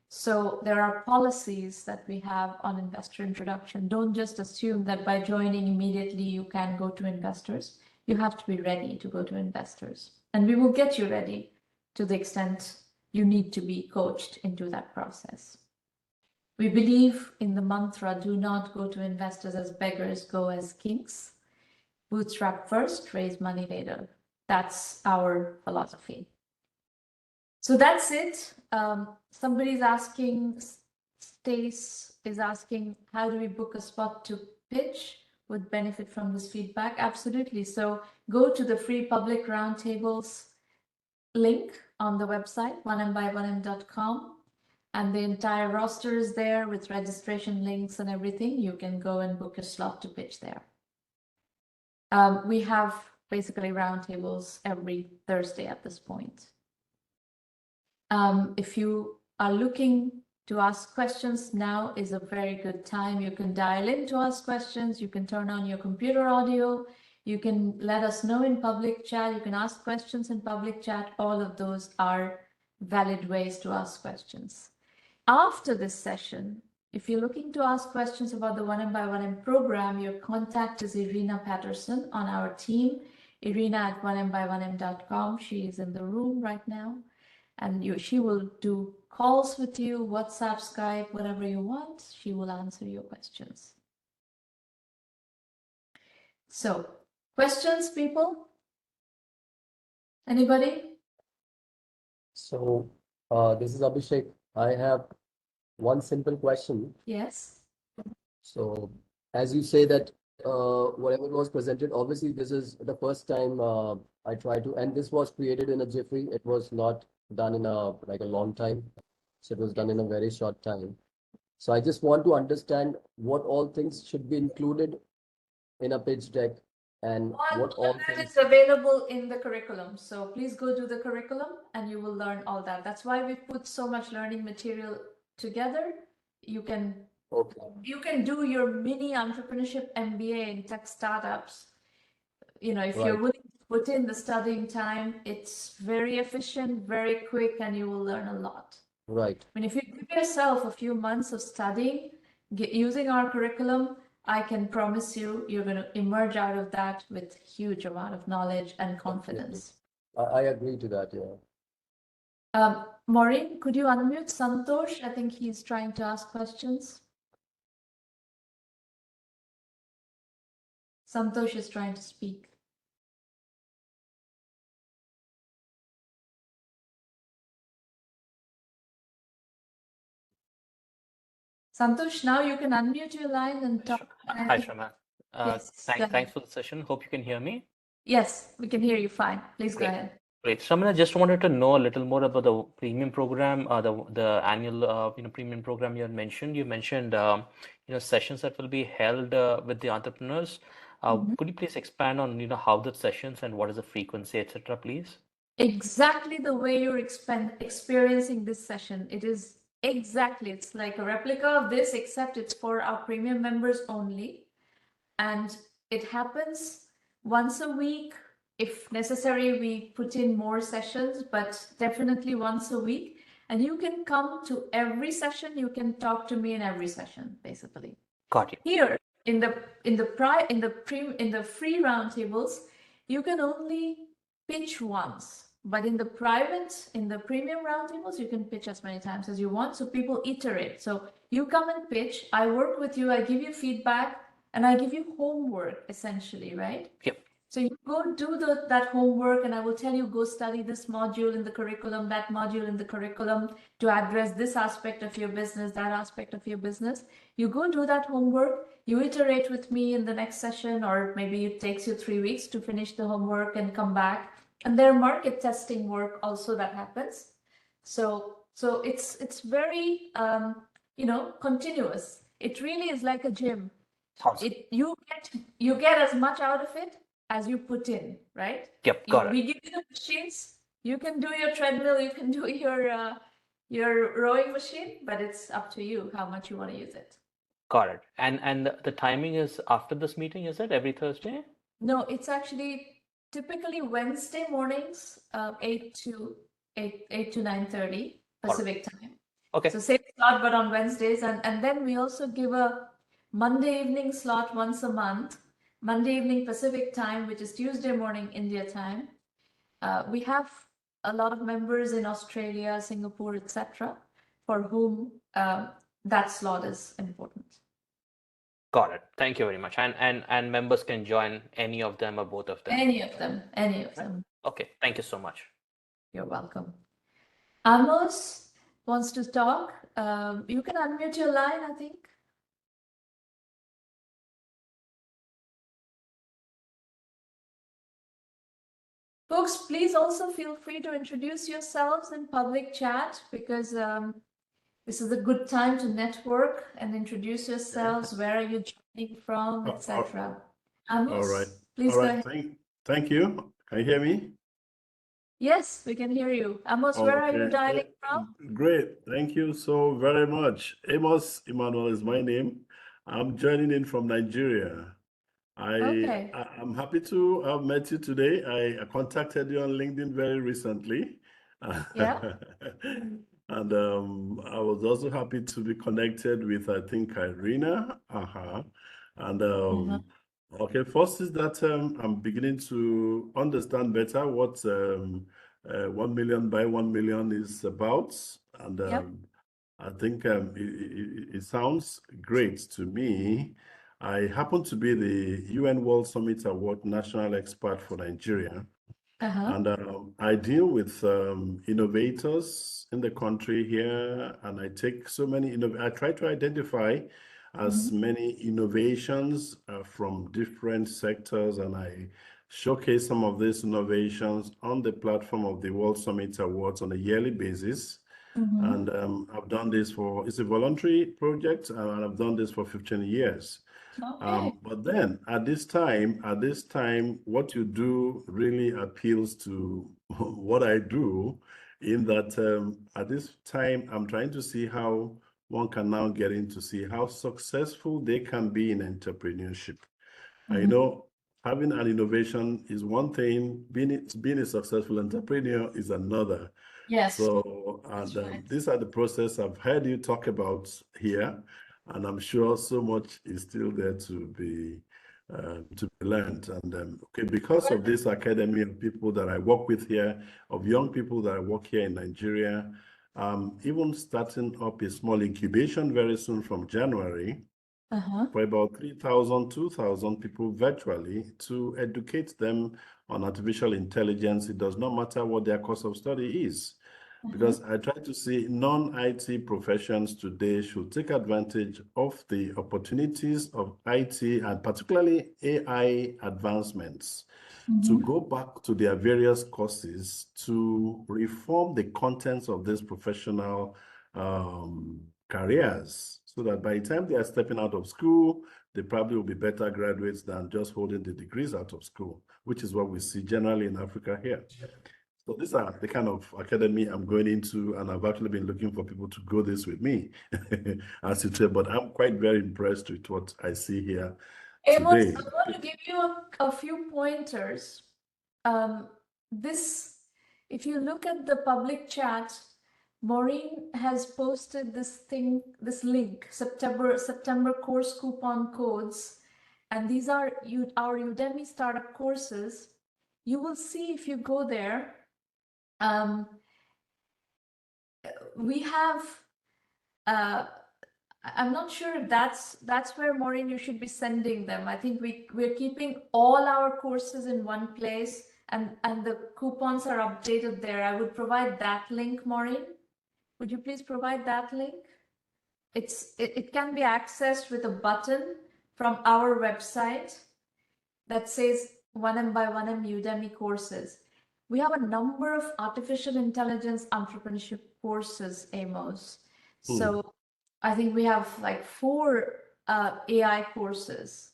S1: So there are policies that we have on investor introduction. Don't just assume that by joining immediately you can go to investors. You have to be ready to go to investors. And we will get you ready to the extent you need to be coached into that process. We believe in the mantra, do not go to investors as beggars, go as kings. Bootstrap first, raise money later. That's our philosophy. So that's it. Somebody's asking, Stace is asking, how do we book a spot to pitch? Would benefit from this feedback? Absolutely. So go to the free public roundtables link on the website, 1mby1m.com. And the entire roster is there with registration links and everything. You can go and book a slot to pitch there. We have basically roundtables every Thursday at this point. If you are looking to ask questions, now is a very good time. You can dial in to ask questions. You can turn on your computer audio. You can let us know in public chat. You can ask questions in public chat. All of those are valid ways to ask questions. After this session, if you're looking to ask questions about the 1M program, your contact is Irina Patterson on our team, irina@1mby1m.com. She is in the room right now, and she will do calls with you, WhatsApp, Skype, whatever you want. She will answer your questions. So, questions, people? Anybody?
S4: So this is Abhishek. I have one simple question.
S1: Yes.
S4: So as you say that whatever was presented, obviously this is the first time I try to, and this was created in a jiffy. It was not done in a long time. So it was done in a very short time. So I just want to understand what all things should be included in a pitch deck and what all things.
S1: It's available in the curriculum. So please go to the curriculum and you will learn all that. That's why we put so much learning material together. You can do your mini entrepreneurship MBA in tech startups. If you're willing to put in the studying time, it's very efficient, very quick, and you will learn a lot.
S4: Right.
S1: I mean, if you give yourself a few months of studying, using our curriculum, I can promise you, you're going to emerge out of that with huge amount of knowledge and confidence.
S4: I agree to that, yeah.
S1: Maureen, could you unmute Santosh? I think he's trying to ask questions. Santosh is trying to speak. Santosh, now you can unmute your line and talk.
S5: Hi, Shama.
S1: Yes, go
S5: Thanks
S1: ahead.
S5: for the session. Hope you can hear me.
S1: Yes, we can hear you fine. Please go
S5: Great.
S1: ahead.
S5: Great. Shama, I just wanted to know a little more about the premium program, the annual premium program you had mentioned. You mentioned sessions that will be held with the entrepreneurs. Could you please expand on how the sessions and what is the frequency, etc., please?
S1: Exactly the way you're experiencing this session. It is exactly, it's like a replica of this, except it's for our premium members only. And it happens once a week. If necessary, we put in more sessions, but definitely once a week. And you can come to every session. You can talk to me in every session, basically.
S5: Got you.
S1: Here in the free roundtables, you can only pitch once. But in the premium roundtables, you can pitch as many times as you want. So people iterate. So you come and pitch. I work with you. I give you feedback. And I give you homework, essentially, right?
S5: Yep.
S1: So you go do that homework, and I will tell you, go study this module in the curriculum, that module in the curriculum to address this aspect of your business, that aspect of your business. You go do that homework, you iterate with me in the next session, or maybe it takes you 3 weeks to finish the homework and come back. And there market testing work also that happens. So it's very, continuous. It really is like a gym.
S5: Awesome.
S1: You get as much out of it as you put in, right?
S5: Yep, got it.
S1: We give you the machines. You can do your treadmill. You can do your rowing machine, but it's up to you how much you want to use it.
S5: Got it. And the timing is after this meeting, is it every Thursday?
S1: No, it's actually typically Wednesday mornings, 8 to 9:30 Pacific time.
S5: Okay.
S1: So same slot, but on Wednesdays, and then we also give a Monday evening slot once a month, Monday evening Pacific time, which is Tuesday morning India time. We have a lot of members in Australia, Singapore, etc., for whom that slot is important.
S5: Got it. Thank you very much. And members can join any of them or both of them.
S1: Any of them.
S5: Okay. Thank you so much.
S1: You're welcome. Amos wants to talk. You can unmute your line, I think. Folks, please also feel free to introduce yourselves in public chat, because this is a good time to network and introduce yourselves. Where are you joining from, etc. Amos,
S6: All right.
S1: Please
S6: All
S1: go
S6: right.
S1: ahead.
S6: Thank you. Can you hear me?
S1: Yes, we can hear you. Amos, where are you
S6: Okay.
S1: dialing from?
S6: Great. Thank you so very much. Amos Emmanuel is my name. I'm joining in from Nigeria.
S1: Okay.
S6: I'm happy to have met you today. I contacted you on LinkedIn very recently.
S1: Yeah.
S6: And I was also happy to be connected with, I think, Irina. And okay, first is that I'm beginning to understand better what 1Mby1M is about. And
S1: Yep.
S6: I think it sounds great to me. I happen to be the UN World Summit Award National Expert for Nigeria. And I deal with innovators in the country here, and I take so many, I try to identify as many innovations from different sectors, and I showcase some of these innovations on the platform of the World Summit Awards on a yearly basis. And I've done this it's a voluntary project, and I've done this for 15 years.
S1: Okay.
S6: But then at this time, what you do really appeals to what I do, in that at this time, I'm trying to see how one can now get in to see how successful they can be in entrepreneurship. Having an innovation is one thing, being a successful entrepreneur is another.
S1: Yes.
S6: So, these are the process I've heard you talk about here, and I'm sure so much is still there to be learned. And because of this academy of people that I work with here, of young people that I work here in Nigeria, even starting up a small incubation very soon from January, for about 3,000, 2,000 people virtually to educate them on artificial intelligence. It does not matter what their course of study is. Because I try to see non-IT professions today should take advantage of the opportunities of IT and particularly AI advancements to go back to their various courses to reform the contents of these professional careers, so that by the time they are stepping out of school, they probably will be better graduates than just holding the degrees out of school, which is what we see generally in Africa here. So these are the kind of academy I'm going into, and I've actually been looking for people to go this with me, as you say, but I'm quite very impressed with what I see here today.
S1: I want to give you a few pointers. If you look at the public chat, Maureen has posted this link, September course coupon codes, and these are our Udemy startup courses. You will see if you go there, we have, I'm not sure if that's where, Maureen, you should be sending them. I think we're keeping all our courses in one place, and the coupons are updated there. I would provide that link, Maureen. Would you please provide that link? It can be accessed with a button from our website that says 1M1M Udemy courses. We have a number of artificial intelligence entrepreneurship courses, Amos. So I think we have like 4 AI courses,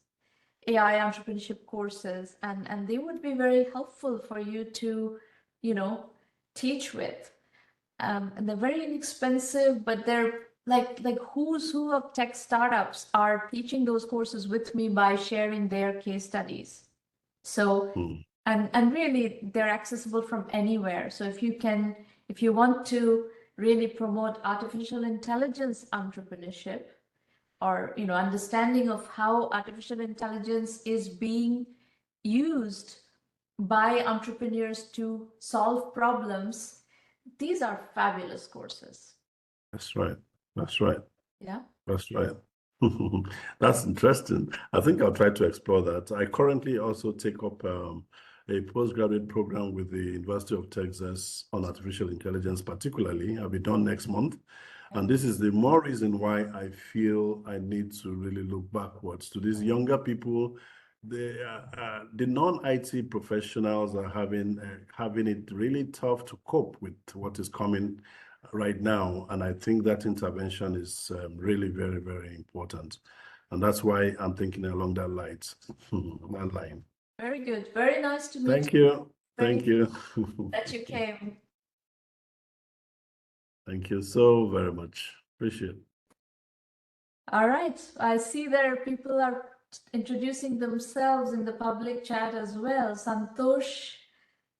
S1: AI entrepreneurship courses, and they would be very helpful for you to, teach with. And they're very inexpensive, but they're like who's who of tech startups are teaching those courses with me by sharing their case studies. So, and really they're accessible from anywhere. So if you want to really promote artificial intelligence entrepreneurship, or understanding of how artificial intelligence is being used by entrepreneurs to solve problems, these are fabulous courses.
S6: That's right. That's right.
S1: Yeah.
S6: That's right. That's interesting. I think I'll try to explore that. I currently also take up a postgraduate program with the University of Texas on artificial intelligence, particularly. I'll be done next month. And this is the more reason why I feel I need to really look backwards to these younger people. The non-IT professionals are having it really tough to cope with what is coming right now, and I think that intervention is really very, very important, and that's why I'm thinking along that line.
S1: Very good. Very nice to meet you.
S6: Thank you. Thank you.
S1: That you came.
S6: Thank you so very much. Appreciate it.
S1: All right. I see there people are introducing themselves in the public chat as well. Santosh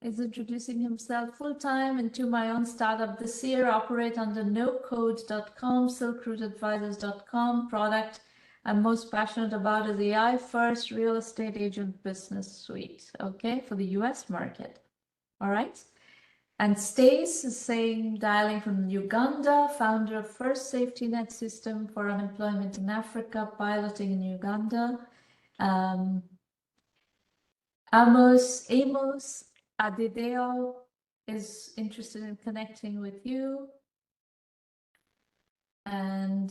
S1: is introducing himself full-time into my own startup this year, operate under nocode.com, silkrootadvisors.com. Product I'm most passionate about is AI first real estate agent business suite, okay, for the US market. All right. And Stace is saying, dialing from Uganda, founder of First Safety Net System for Unemployment in Africa, piloting in Uganda. Amos Adideo is interested in connecting with you. And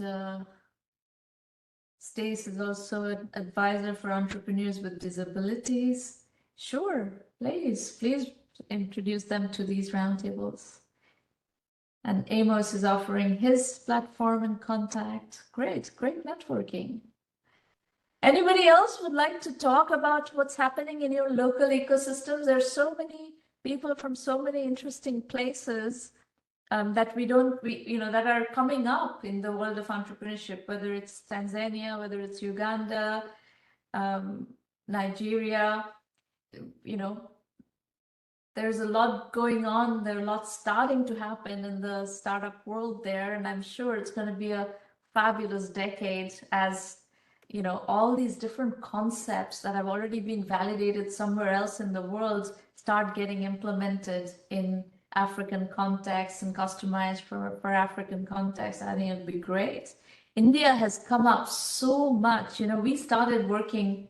S1: Stace is also an advisor for entrepreneurs with disabilities. Sure, please introduce them to these roundtables. And Amos is offering his platform and contact. Great networking. Anybody else would like to talk about what's happening in your local ecosystems? There's so many people from so many interesting places that that are coming up in the world of entrepreneurship, whether it's Tanzania, whether it's Uganda, Nigeria, there's a lot going on. There are lots starting to happen in the startup world there, and I'm sure it's going to be a fabulous decade as all these different concepts that have already been validated somewhere else in the world start getting implemented in African context and customized for African context. I think it'd be great. India has come up so much. You know, we started working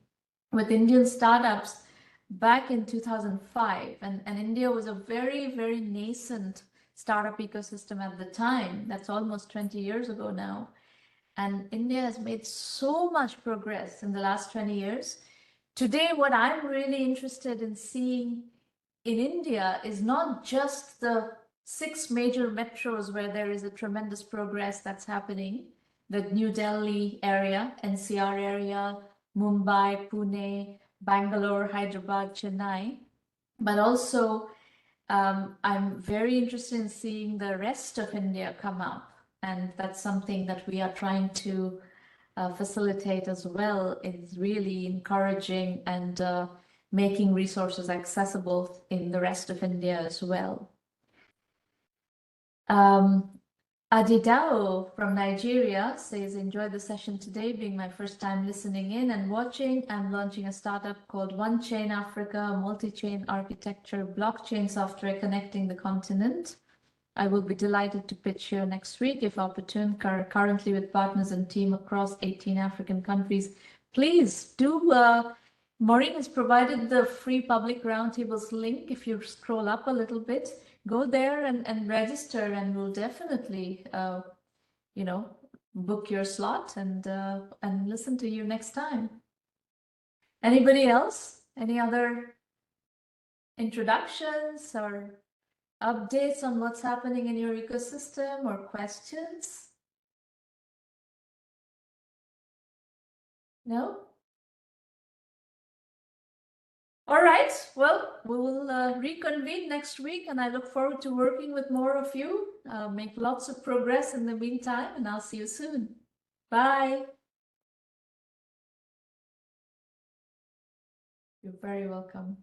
S1: with Indian startups back in 2005, and India was a very, very nascent startup ecosystem at the time. That's almost 20 years ago now. And India has made so much progress in the last 20 years. Today, what I'm really interested in seeing in India is not just the 6 major metros where there is a tremendous progress that's happening, the New Delhi area, NCR area, Mumbai, Pune, Bangalore, Hyderabad, Chennai, but also I'm very interested in seeing the rest of India come up. And that's something that we are trying to facilitate as well. It's really encouraging and making resources accessible in the rest of India as well. Adidao from Nigeria says, enjoyed the session today, being my first time listening in and watching. I'm launching a startup called One Chain Africa, multi-chain architecture, blockchain software connecting the continent. I will be delighted to pitch here next week if opportune, currently with partners and team across 18 African countries. Please do, Maureen has provided the free public roundtables link. If you scroll up a little bit, go there and register, and we'll definitely, you know, book your slot and listen to you next time. Anybody else? Any other introductions or updates on what's happening in your ecosystem or questions? No? All right, well, we will reconvene next week, and I look forward to working with more of you. Make lots of progress in the meantime, and I'll see you soon. Bye. You're very welcome.